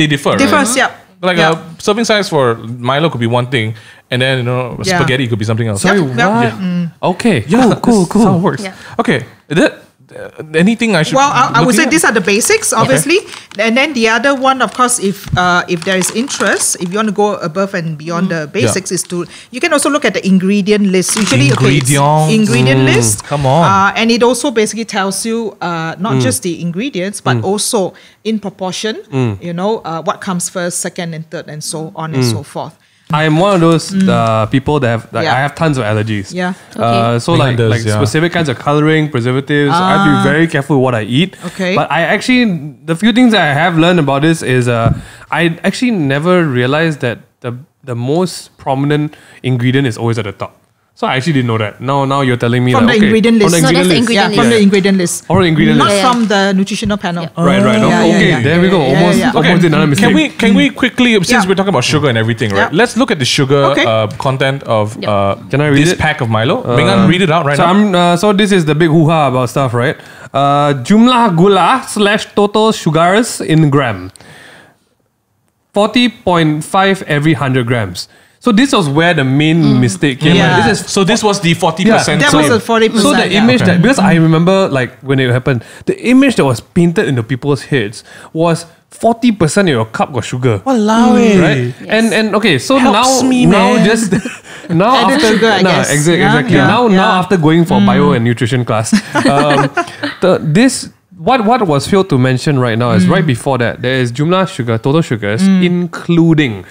differ. Differs, right? Like a serving size for Milo could be one thing, and then spaghetti could be something else. Sorry, what? Okay, cool. How it works. Yeah. Okay, anything I should? Well, I would say at? these are the basics, obviously, and then the other one, of course, if there is interest, if you want to go above and beyond the basics, is you can also look at the ingredient list. Usually, ingredient list. Come on, and it also basically tells you not just the ingredients, but also in proportion. What comes first, second, and third, and so on and so forth. I am one of those people that have I have tons of allergies. Yeah. So like specific kinds of coloring, preservatives. I have to be very careful with what I eat. Okay. But the few things that I have learned about this is I actually never realized that the most prominent ingredient is always at the top. So I actually didn't know that. Now you're telling me from that, the ingredient list. No, that's the ingredient list. From the ingredient list. Or ingredient Not list. from the nutritional panel. Right. There we go. Almost did another mistake. Can we quickly, since we're talking about sugar and everything, right? Let's look at the sugar content of Can I read this it? pack of Milo. MingH, read it out right now. So this is the big hoo-ha about stuff, right? Jumlah gula / total sugars in gram. 40.5 every 100 grams. So this was where the main mistake came. Yeah. Right? This was the 40%. That was a 40%. So the image that, because I remember like when it happened, the image that was painted into people's heads was 40% of your cup got sugar. Walao Right? Yes. And okay, so Helps now me, now man. just now Added after sugar, I guess. exactly. Now after going for bio and nutrition class, what was failed to mention right now is right before that there is jumlah sugar, total sugars, including.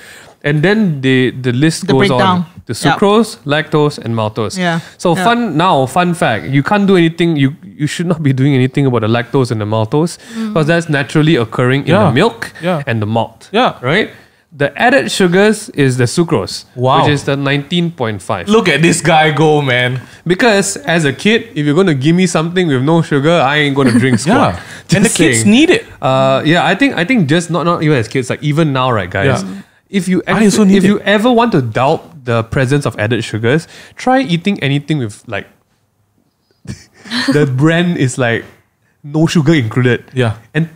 And then the list goes breakdown. on the sucrose, lactose, and maltose. Yeah. So fun fact, you can't do anything, you should not be doing anything about the lactose and the maltose because that's naturally occurring in the milk and the malt. Yeah. Right? The added sugars is the sucrose, which is the 19.5. Look at this guy go, man. Because as a kid, if you're going to give me something with no sugar, I ain't going to drink squat. And the kids need it. I think just not even as kids, like even now, right, guys? Yeah. If you need you ever want to doubt the presence of added sugars, try eating anything with like the brand is like no sugar included. Yeah. And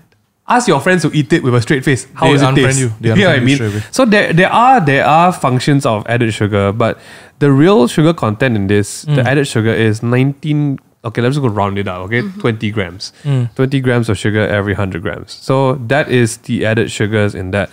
ask your friends to eat it with a straight face. How They does it unfriend taste? you. They You know what I unfriend you straight mean? away. So there are functions of added sugar, but the real sugar content in this, the added sugar is 19. Okay, let's go round it out. Okay, 20 grams. 20 grams of sugar every 100 grams. So that is the added sugars in that.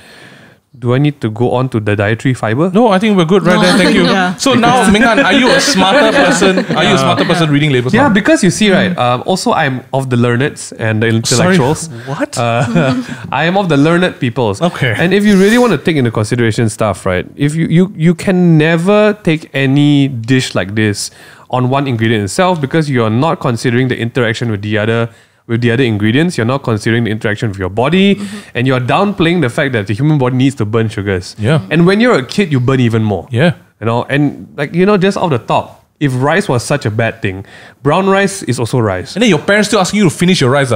Do I need to go on to the dietary fiber? No, I think we're good right there. Thank you. Yeah. So now, MingH, are you a smarter person? Are you a smarter person reading labels? Yeah, now? because you see, right? Also, I'm of the learneds and the intellectuals. What? I am of the learned peoples. Okay. And if you really want to take into consideration stuff, right? If you can never take any dish like this on one ingredient itself because you're not considering the interaction with the other ingredients. You're not considering the interaction with your body, and you're downplaying the fact that the human body needs to burn sugars. Yeah. And when you're a kid, you burn even more. Yeah. You know, and like, you know, just off the top, if rice was such a bad thing, brown rice is also rice. And then your parents still asking you to finish your rice.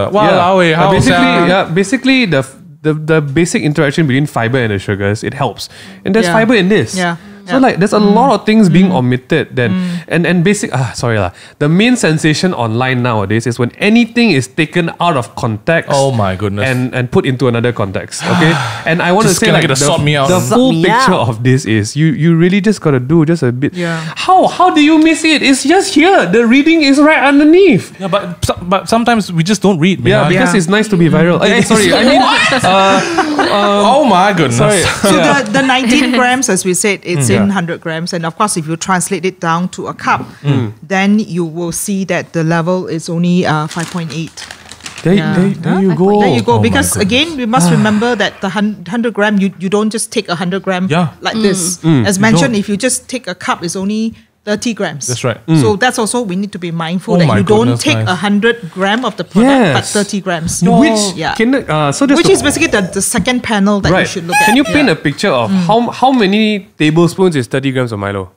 Basically, the basic interaction between fiber and the sugars, it helps. And there's Yeah. fiber in this. Yeah. So like there's a lot of things being omitted then. And the main sensation online nowadays is when anything is taken out of context. Oh my goodness. And put into another context. Okay. And I want to Just say can I like get a sort me out? the Sort full me picture out. of this is you really just gotta do just a bit. Yeah. How do you miss it? It's just here. The reading is right underneath. Yeah, but sometimes we just don't read. Yeah, MingH. because it's nice to be viral. Sorry, I mean, Oh my goodness. sorry. So the 19 grams, as we said, it's in 100 grams. And of course, if you translate it down to a cup, then you will see that the level is only 5.8. There you go. There you go. Oh my Because goodness. again, we must remember that the 100 gram, you don't just take 100 gram like this. As mentioned, don't. if you just take a cup, it's only 30 grams. That's right. So that's also, we need to be mindful Oh that my you don't goodness, take guys. 100 gram of the product, but Yes. 30 grams. Which Which is basically the second panel that you right. should look at. Can you paint a picture of how many tablespoons is 30 grams of Milo?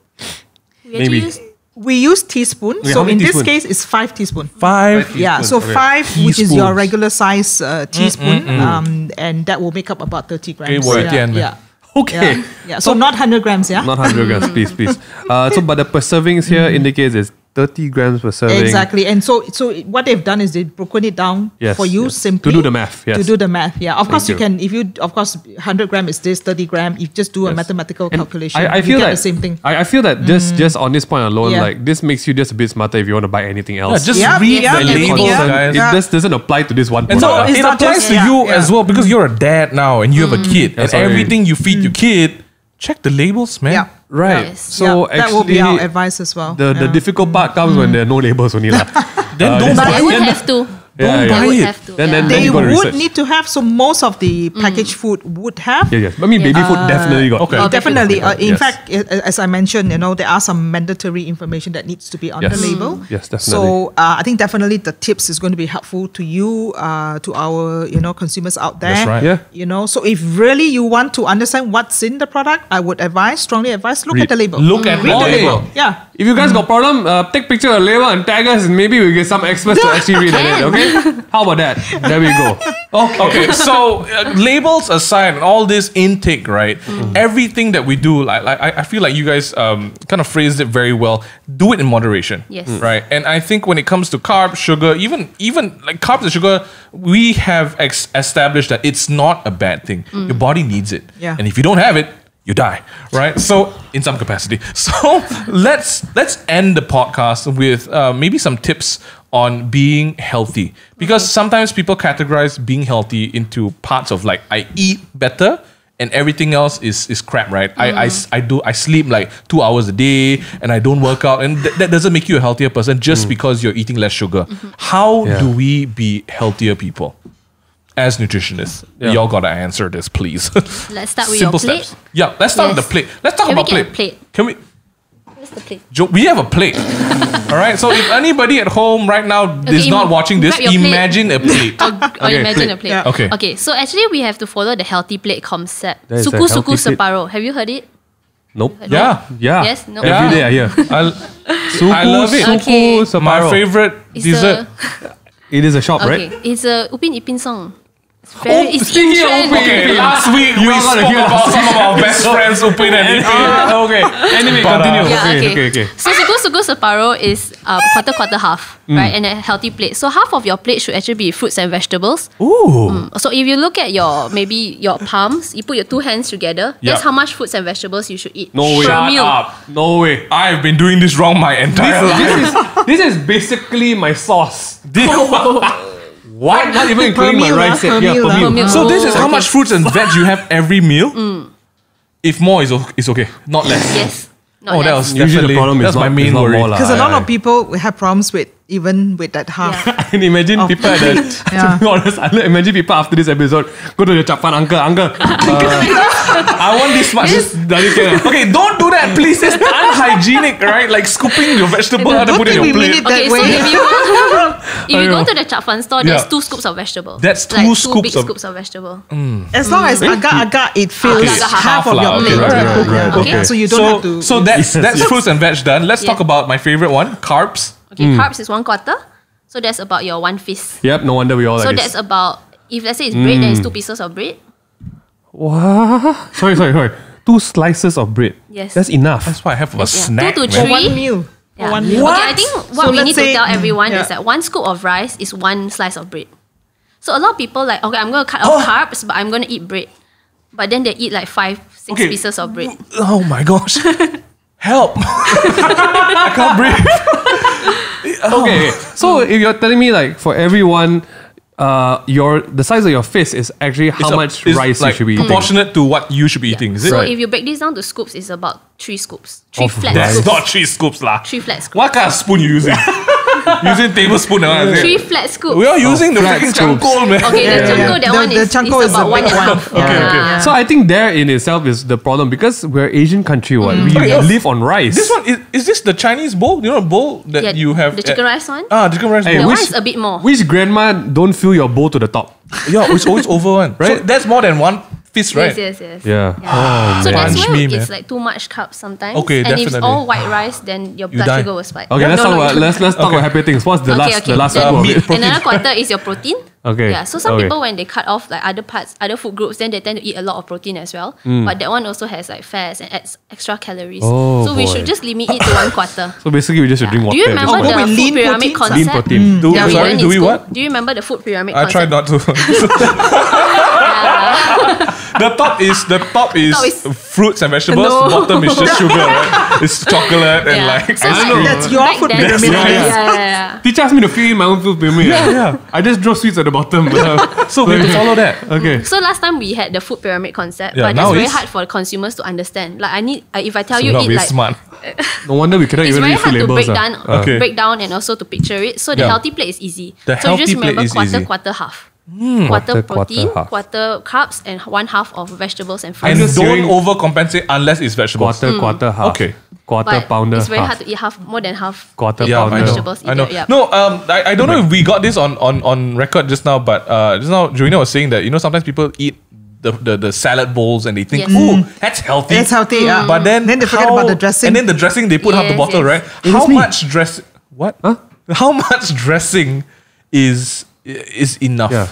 Maybe. We use teaspoon. Okay, So how many in this teaspoon? case, it's 5 teaspoon. 5. Yeah, so Okay. 5, which is your Teaspoons. regular size teaspoon, and that will make up about 30 grams. Okay, yeah, yeah. yeah. Okay. Yeah. Yeah. So not 100 grams, yeah? Not 100 grams, please. But the per servings here indicates it's 30 grams per serving. Exactly. And so what they've done is they've broken it down Yes, for you yes. simply. To do the math, yes. To do the math, yeah. Of course, you. you can, if you, of course, 100 gram is this, 30 gram, you just do a Yes. mathematical And calculation. I you feel get that the same thing. I feel that just on this point alone, Yeah. like this makes you just a bit smarter if you want to buy anything else. Just Yeah, read yeah, the yeah, labels, yeah. guys. It just doesn't apply to this one And so product. it's it not applies just- to yeah, you yeah. as well because you're a dad now and you have a kid. And sorry. everything you feed your kid, check the labels, man. Yeah. Right. Yes. So yeah, that will be actually, our advice as well. the difficult part comes when there are no labels only lah. Then don't But buy they would it. have to. Yeah, They yeah. would it. have to. Then- yeah. then They you gotta would research. need to have, so most of the packaged food would have. Yeah. I mean, baby food definitely got. okay. Oh, Definitely. In Yes. fact, as I mentioned, there are some mandatory information that needs to be on the Yes. label. Yes, definitely. So I think definitely the tips is going to be helpful to you, to our consumers out there. That's right. Yeah. So if really you want to understand what's in the product, I would strongly advise, look Read. at the label. Look at Read the the label. label. Yeah. If you guys got problem, take picture of the label and tag us, and maybe we get some experts to actually read it. Okay, how about that? There we go. Okay, so labels aside, and all this intake, right? Everything that we do, like I feel like you guys kind of phrased it very well. Do it in moderation, Yes. right? And I think when it comes to carbs, sugar, even like carbs and sugar, we have established that it's not a bad thing. Your body needs it, Yeah. and if you don't have it, you die, right? So in some capacity. So let's end the podcast with maybe some tips on being healthy, because sometimes people categorize being healthy into parts of like I eat better and everything else is crap, right? I sleep like 2 hours a day and I don't work out, and that doesn't make you a healthier person just because you're eating less sugar. How Yeah. do we be healthier people? As nutritionists, Yeah. y'all gotta answer this, please. Let's start with Simple your plate. steps. Yeah, let's start with Yes. the plate. Let's talk Can we about get a plate. plate? Can we? Where's the plate? We have a plate. All right. So if anybody at home right now is not watching this, grab your plate. imagine a plate. Or imagine a plate. Yeah. Okay. Okay, so actually we have to follow the healthy plate concept. There is a Suku suku healthy plate. separo. Have you heard it? Nope. Yeah. Yeah. Yes, no. Every day I hear. Suku, I love it. Okay. Suku, My separo. favorite It's dessert. It is a shop, Okay, right? it's a Upin Ipin song. It's speaking in of trend. Upin Okay, last week You we are gonna spoke hear about us. some of our best friends, Upin and Ipin. Okay. Anyway, But, continue. Yeah, Okay. So suku separo is quarter half, right? And a healthy plate. So half of your plate should actually be fruits and vegetables. Ooh. So if you look at maybe your palms, you put your 2 hands together. Yeah. That's how much fruits and vegetables you should eat. No way. Per Shut meal. No way. I've been doing this wrong my entire life. This is basically my sauce. What? Not even Per including my meal, rice. per Yeah, meal, per meal. Per meal. So this is how Okay. much fruits and veg you have every meal. If more is okay, not less. Yes. Not Oh, that less. was Usually the definitely problem is that's my not- main is not worry. more lah. Because a lot Aye. of people will have problems with even with that half. Yeah. I can imagine people at the, Yeah. to be honest, I imagine people after this episode go to the chap fan, uncle. I want this much. Dari kena. Okay, don't do that, please. It's unhygienic, right? Like scooping your vegetable and Don't put it in think your we mean plate. it that Okay, so way. if you go to the chap fan store, there's Yeah. 2 scoops of vegetable. That's like two 2 scoops big of- scoops of vegetable. As long as agak-agak it fills Agak-agak half of lah. your Okay, plate. right, Yeah, right, yeah. okay. So you don't have to. So that's fruits and veg done. Let's talk Yeah. about my favorite one, carbs. Okay, carbs is 1/4. So that's about your 1 fist. Yep, no wonder we all So like that's this. about, if let's say it's bread, then it's 2 pieces of bread. What? Sorry. 2 slices of bread. Yes. That's enough. That's why I have a Yeah. snack. 2 to man. 3. one meal. Yeah. One meal. Okay, I think what So we let's need to say- tell everyone is yeah. that 1 scoop of rice is 1 slice of bread. So a lot of people like, okay, I'm going to cut off carbs, but I'm going to eat bread. But then they eat like 5, 6 Okay. pieces of bread. Oh my gosh. Help. I can't breathe. Okay, so if you're telling me like for everyone, the size of your fist is actually how much rice you should be eating. proportionate to what you should be eating, is it? So if you break this down to scoops, it's about 3 scoops. 3 Of flat That's scoops. not 3 scoops lah. 3 flat scoops. What kind of spoon you using? Using tablespoon, that one, is 3 it? flat scoops. We are using the flat freaking scoops. charcoal, man. Okay, the chanko, that one The is chanko is about the 1 big and a one. half. Okay. So I think there in itself is the problem because we're Asian country. What we Yes. live on rice. This one is this the Chinese bowl? You know, the bowl that Yeah, you have. the chicken rice one? Chicken rice Hey, bowl. That which- one is a bit more. Which grandma don't fill your bowl to the top? Yeah, it's always over one. Right? So that's more than 1 fist, right? Yes. Yeah. So that's Punch why me, it's man. like too much carbs sometimes. Okay, and if it's definitely. all white rice, then your blood die. sugar will spike. Okay, let's No, talk no, about you- let's talk about happy things. What's the last Okay. the last Then one? meat. Protein. another quarter is your protein. Okay. Yeah. So some Okay. people when they cut off like other parts, other food groups, then they tend to eat a lot of protein as well. But that one also has like fats and adds extra calories. Oh, so we boy. should just limit it to 1/4. So basically, we just should drink water. Do you at this remember point. the with food lean pyramid proteins? concept? Lean protein. Do, Yeah, sorry, learned do in we school. what? Do you remember the food pyramid I concept? tried not to. The top is Top is- fruits and vegetables. No. Bottom is just sugar, right? It's chocolate and Yeah. like So ice like- cream. That's your Back food then- pyramid. Yeah, I guess. Yeah. Teacher asked me to fill in my own food pyramid. Yeah. I just draw sweets at the bottom. So we have to follow that. Okay. So last time we had the food pyramid concept, Yeah, but now that's very it's- hard for consumers to understand. Like if I tell So you not eat very like smart. No wonder we cannot it's even very read food hard to labels. break down, Okay. break down and also to picture it. So the Yeah. healthy plate is easy. The so you just healthy plate remember is easy. quarter, half. Quarter, Quarter protein, half. quarter carbs, and 1/2 of vegetables and And fruits. just don't hearing- overcompensate unless it's vegetables. Quarter half. Okay. Quarter But pounder it's very half. hard to eat more than half. Quarter Yeah, pounder. I know. Vegetables I know. either, yeah. No, I don't know if we got this on record just now, but just now Jowynna was saying that sometimes people eat the salad bowls and they think, Yes. oh, that's healthy. That's healthy, yeah. But then Then they forget how- about the dressing. And then the dressing they put half the Yes, bottle, yes. right? It How was me. much dress? What? Huh? How much dressing is enough? Yeah.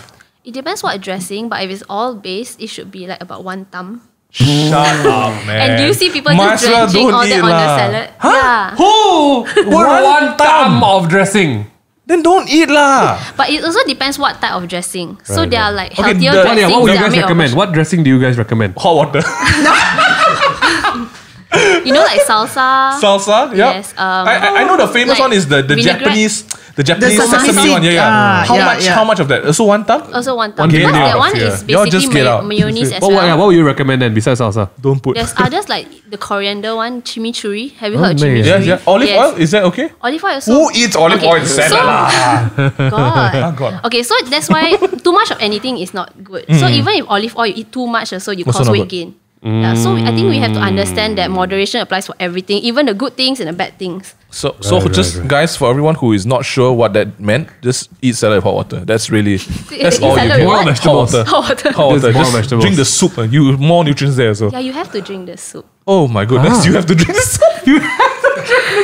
It depends what dressing, but if it's all based, it should be like about 1 thumb. Shut up, man. And do you see people Might just as well drenching don't all that eat on the lah. salad? Yeah. Who put one thumb of dressing? Then don't eat lah. But it also depends what type of dressing. So Right, there are right. like Okay, healthier the- What, dressings what would you that are guys made of recommend? What dressing do you guys recommend? Hot water. You know, like salsa. Salsa, yeah. Yes, I know the famous like one is the vinaigrette. Japanese sesame sesame seed. one. Yeah. Ah, How much of that? Also 1 thumb? Also 1 thumb. Get Because out that of one here. is Y'all just basically get out. mayonnaise as What well. would you recommend then besides salsa? Don't put. There's others like the coriander one, chimichurri. Have you Oh, heard of man. chimichurri? Yeah. Olive Yes. oil, is that okay? Olive oil also. Who eats olive Okay, oil in salad? so- lah? God. God. Okay, so that's why too much of anything is not good. So even if olive oil you eat too much, also you Also cause not weight good. gain. Yeah, so I think we have to understand that moderation applies for everything, even the good things and the bad things. So guys, for everyone who is not sure what that meant, just eat salad with hot water. That's really that's Eat all you salad can. with what? Vegetables. Hot water. Hot water. Just vegetables. drink the soup. You more nutrients there. So Yeah, you have to drink the soup. oh my goodness, you have to drink the soup.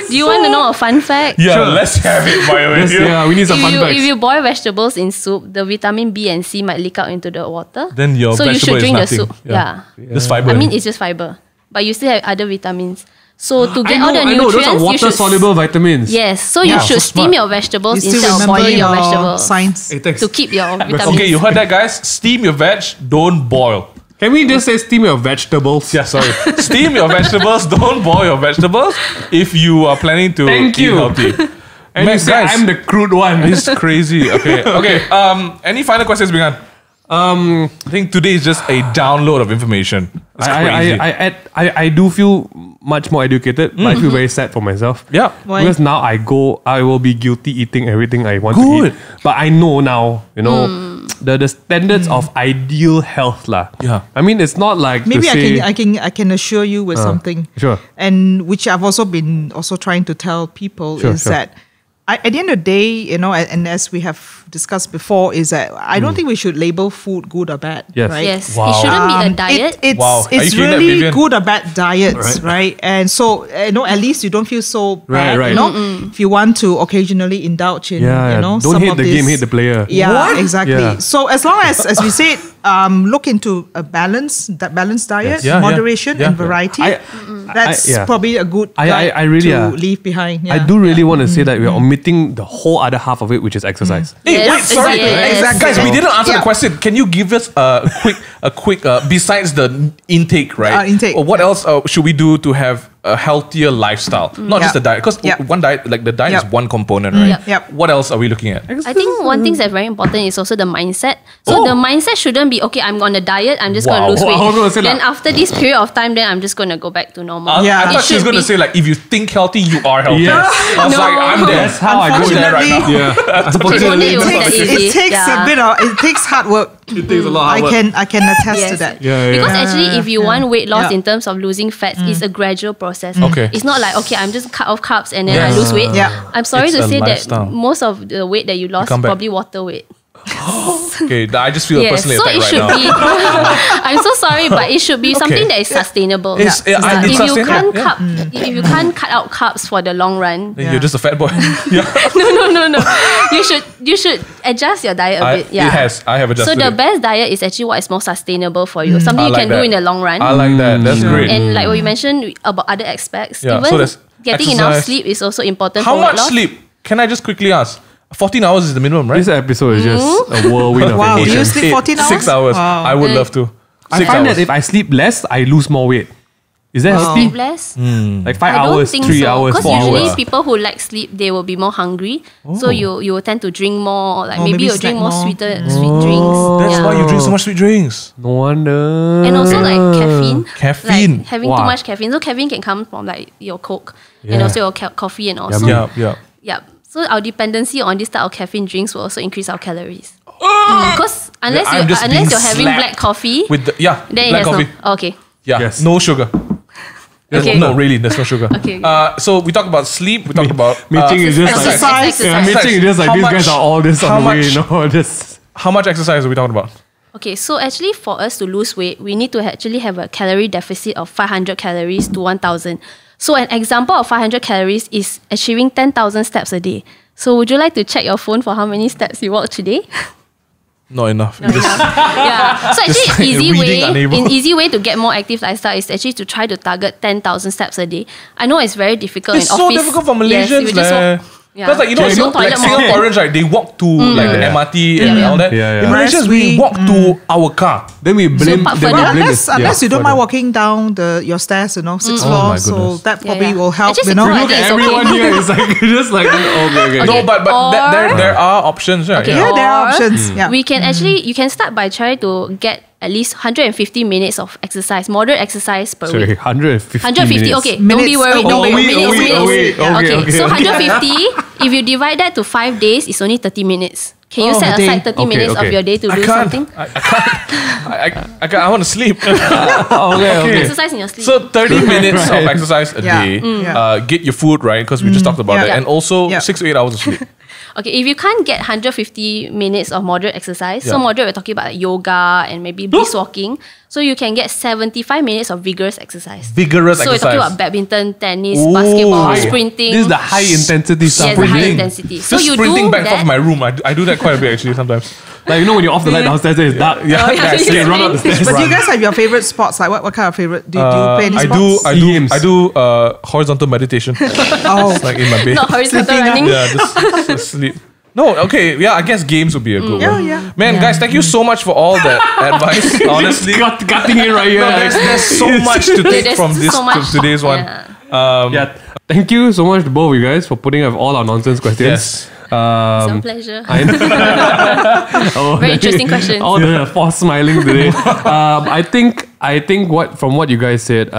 Do you want to know a fun fact? Yeah, let's have it. By the way, Yeah, we need some fun facts. If you boil vegetables in soup, the vitamin B and C might leak out into the water. Then your so you vegetable should drink is the nothing. soup. Yeah. Just fiber. I mean, it's just fiber, but you still have other vitamins. So to get I all the know, those are nutrients, you should water-soluble vitamins. Yes, so you should so steam smart. your vegetables You still instead of remember boiling your your vegetables science. to keep your vitamins. okay, you heard that, guys? Steam your veg, don't boil. Can we just say steam your vegetables? Yeah, sorry. Steam your vegetables, don't boil your vegetables if you are planning to Thank eat you. healthy. And you say guys, I'm the crude one. it's crazy. Okay. Any final questions, Bingan? I think today is just a download of information. It's crazy. I do feel much more educated, but I feel very sad for myself. Yeah. Why? Because now I will be guilty eating everything I want to Good. eat. But I know now, the standards of ideal health lah. Yeah. I mean, it's not like Maybe to say, I can assure you with something. Sure. And which I've also been trying to tell people Sure. that at the end of the day, and as we have discussed before, is that I don't think we should label food good or bad. Yes. Right? Yes, Wow. it shouldn't be a diet. Wow. Are you It's hearing that, really Vivian? good or bad diets, right? And so, at least you don't feel so bad, Right. if you want to occasionally indulge in, don't some hate of the this. game, hate the player. Yeah, What? exactly. Yeah. So as long as we said, look into balanced diet, Yes. Yeah, moderation, yeah. and variety. That's yeah. probably a good I guide really, to leave behind. I Yeah. do really want to say that we're omitting the whole other half of it, which is exercise. Hey, Yes, wait, sorry. yes. Exactly. Guys, we didn't answer the Yeah. question. Can you give us a quick besides the intake, right? Intake. Or what else should we do to have a healthier lifestyle? Not just the diet, because one diet, like the diet is Yep. one component, right? Yep. What else are we looking at? I think one thing that's very important is also the mindset. So the mindset shouldn't be, okay, I'm on a diet, I'm just going Wow. to lose weight. I was gonna say Then that. after this period of time, then I'm just going to go back to normal. Yeah. I It thought she was should going to be- say, like, if you think healthy, you are healthy. Yes. I was No. like, I'm there. That's how I go I'm there right now. Yeah. Unfortunately, it was that easy. It takes Yeah. a bit of it takes hard work. It takes a lot of work. I can attest to Yes. that. Because actually, if you want weight loss Yeah. in terms of losing fats, it's a gradual process. Okay. It's not like, okay, I'm just cut off carbs and then I Yes. lose weight. Yeah. I'm sorry It's to a say lifestyle. that most of the weight that you lost is come back. probably water weight. Okay, I just feel Yes, personally so attacked it right should now. be. I'm so sorry, but it should be something that is sustainable. It's If you sustainable. can't if you can't cut out carbs for the long run, Then you're just a fat boy. Yeah. no. You should adjust your diet a bit. Yeah. I have adjusted So the it. best diet is actually what is more sustainable for you. Something I you like can do that. in the long run. I like that. That's great. And like what you mentioned about other aspects, Yeah, so even there's getting enough exercise. sleep is also important How for much weight loss. sleep? Can I just quickly ask? 14 hours is the minimum, right? This episode is just a whirlwind of Wow, do you emotions. sleep 14 hours? 6 hours. Wow. I would love to. I 6 find hours. that if I sleep less, I lose more weight. Is that healthy? Sleep less? Like 5 I don't hours, think 3 so. hours, Because 4 usually hours. people who like sleep, they will be more hungry. So you will tend to drink more. Like Or maybe maybe you'll drink snack more more. sweet drinks. That's Yeah. why you drink so much sweet drinks. No wonder. And also like caffeine. Caffeine. Like having Wow. too much caffeine. So caffeine can come from like your Coke and Yeah. also your coffee and also. Yeah, yeah. Yeah. So our dependency on this type of caffeine drinks will also increase our calories. Because unless I'm just being you're having slapped black coffee, With the, then it black has coffee. no. Okay. Yeah, Yes. no sugar. Okay. No, really, there's no sugar. Okay. So we talked about sleep. We talked about Mei Ching is just like exercise. yeah, Mei Ching is just like How these much- guys are all this how on the way, much- you know. Just how much exercise are we talking about? Okay, so actually for us to lose weight, we need to actually have a calorie deficit of 500 calories to 1,000. So an example of 500 calories is achieving 10,000 steps a day. So would you like to check your phone for how many steps you walked today? Not enough. Yeah. So Just actually, like reading unable. an easy way to get more active lifestyle is actually to try to target 10,000 steps a day. I know it's very difficult It's in so office. difficult for Yes, Malaysians, you just leh. walk- yeah. Because like you know, Just go like toilet more. Singaporeans, right? They walk to like the Yeah. MRT and Yeah. all that. Yeah, yeah. In Malaysians, we walk to our car. then we blame. part then we further. blame Unless this- you don't further. mind walking down your stairs, sixth floor, my so goodness. that probably Yeah. will help. Actually, You know, sixth floor, I Look think at it's everyone okay. here. It's like just like okay. No, but Or- there are options, right? Okay. yeah, there are Or options. Yeah. We can actually, you can start by trying to get at least 150 minutes of exercise, moderate exercise per Sorry, week. 150. 150, minutes. okay. Don't be Minutes. worried. Oh, Don't be a worried. week, Minutes. a week. Okay, Okay, okay, so okay. 150, if you divide that to 5 days, it's only 30 minutes. Can you set aside 30 minutes of your day to do something? I can't. I want to sleep. Exercise in your sleep. So 30 minutes of exercise a day. Get your food right, because we just talked about that. And also 6 to 8 hours of sleep. Okay, if you can't get 150 minutes of moderate exercise, so moderate we're talking about like yoga and maybe brisk walking, so you can get 75 minutes of vigorous exercise. Vigorous exercise. So we're talking about badminton, tennis, basketball, sprinting. This is the high intensity stuff. Yes, the high intensity. So just you sprinting do back that. off my room. I do that quite a bit actually sometimes. Like, you know, when you're off the light downstairs, it's dark. you run up the stairs. But do you guys have your favorite sports? Like what kind of favorite? Do you play any sports? I do horizontal meditation. It's like in my bed. Not horizontal running. Just sleep. No, okay, I guess games would be a good one. Man, guys, thank you so much for all that advice. Honestly, cutting it right here. No, there's so much to take from this today's one. Thank you so much to both of you guys for putting up all our nonsense questions. Yes. It's a pleasure. Very interesting questions. All the forced smiling today. I think from what you guys said,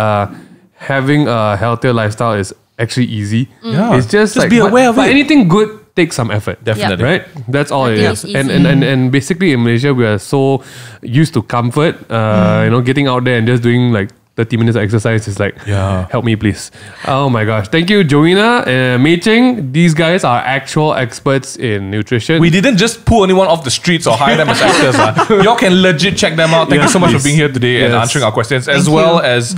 having a healthier lifestyle is actually easy. It's just like, be aware of it. Anything good takes some effort. Definitely. Right? That's all it is. It's And basically in Malaysia, we are so used to comfort, you know, getting out there and just doing like 30 minutes of exercise is like, help me please. Oh my gosh. Thank you, Jowynna and Mei Ching. These guys are actual experts in nutrition. We didn't just pull anyone off the streets or hire them as actors. Y'all can legit check them out. Thank you so much for being here today and answering our questions, as well as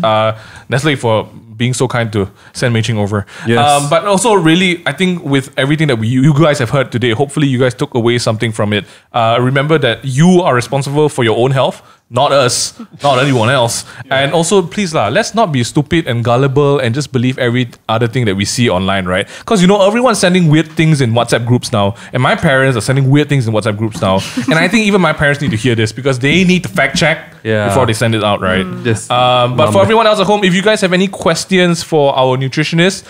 Nestle for being so kind to send Mei Ching over. Yes. But also really, I think with everything that you guys have heard today, hopefully you guys took away something from it. Remember that you are responsible for your own health, not us, not anyone else. And also, please let's not be stupid and gullible and just believe every other thing that we see online, right? Because you know, everyone's sending weird things in WhatsApp groups now, and my parents are sending weird things in WhatsApp groups now. And I think even my parents need to hear this because they need to fact check before they send it out, right? But for everyone else at home, if you guys have any questions for our nutritionist,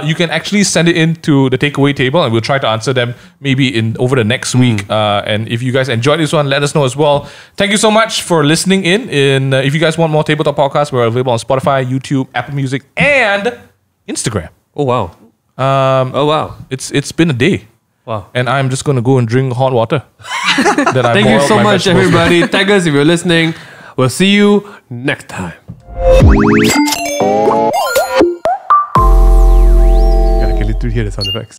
you can actually send it in to the takeaway table, and we'll try to answer them maybe over the next week. And if you guys enjoyed this one, let us know as well. Thank you so much for listening in. If you guys want more Tabletop Podcasts, we're available on Spotify, YouTube, Apple Music, and Instagram. Oh wow. It's been a day. Wow. And I'm just going to go and drink hot water. Thank you so much, everybody. Tag us if you're listening. We'll see you next time. I can literally hear the sound effects.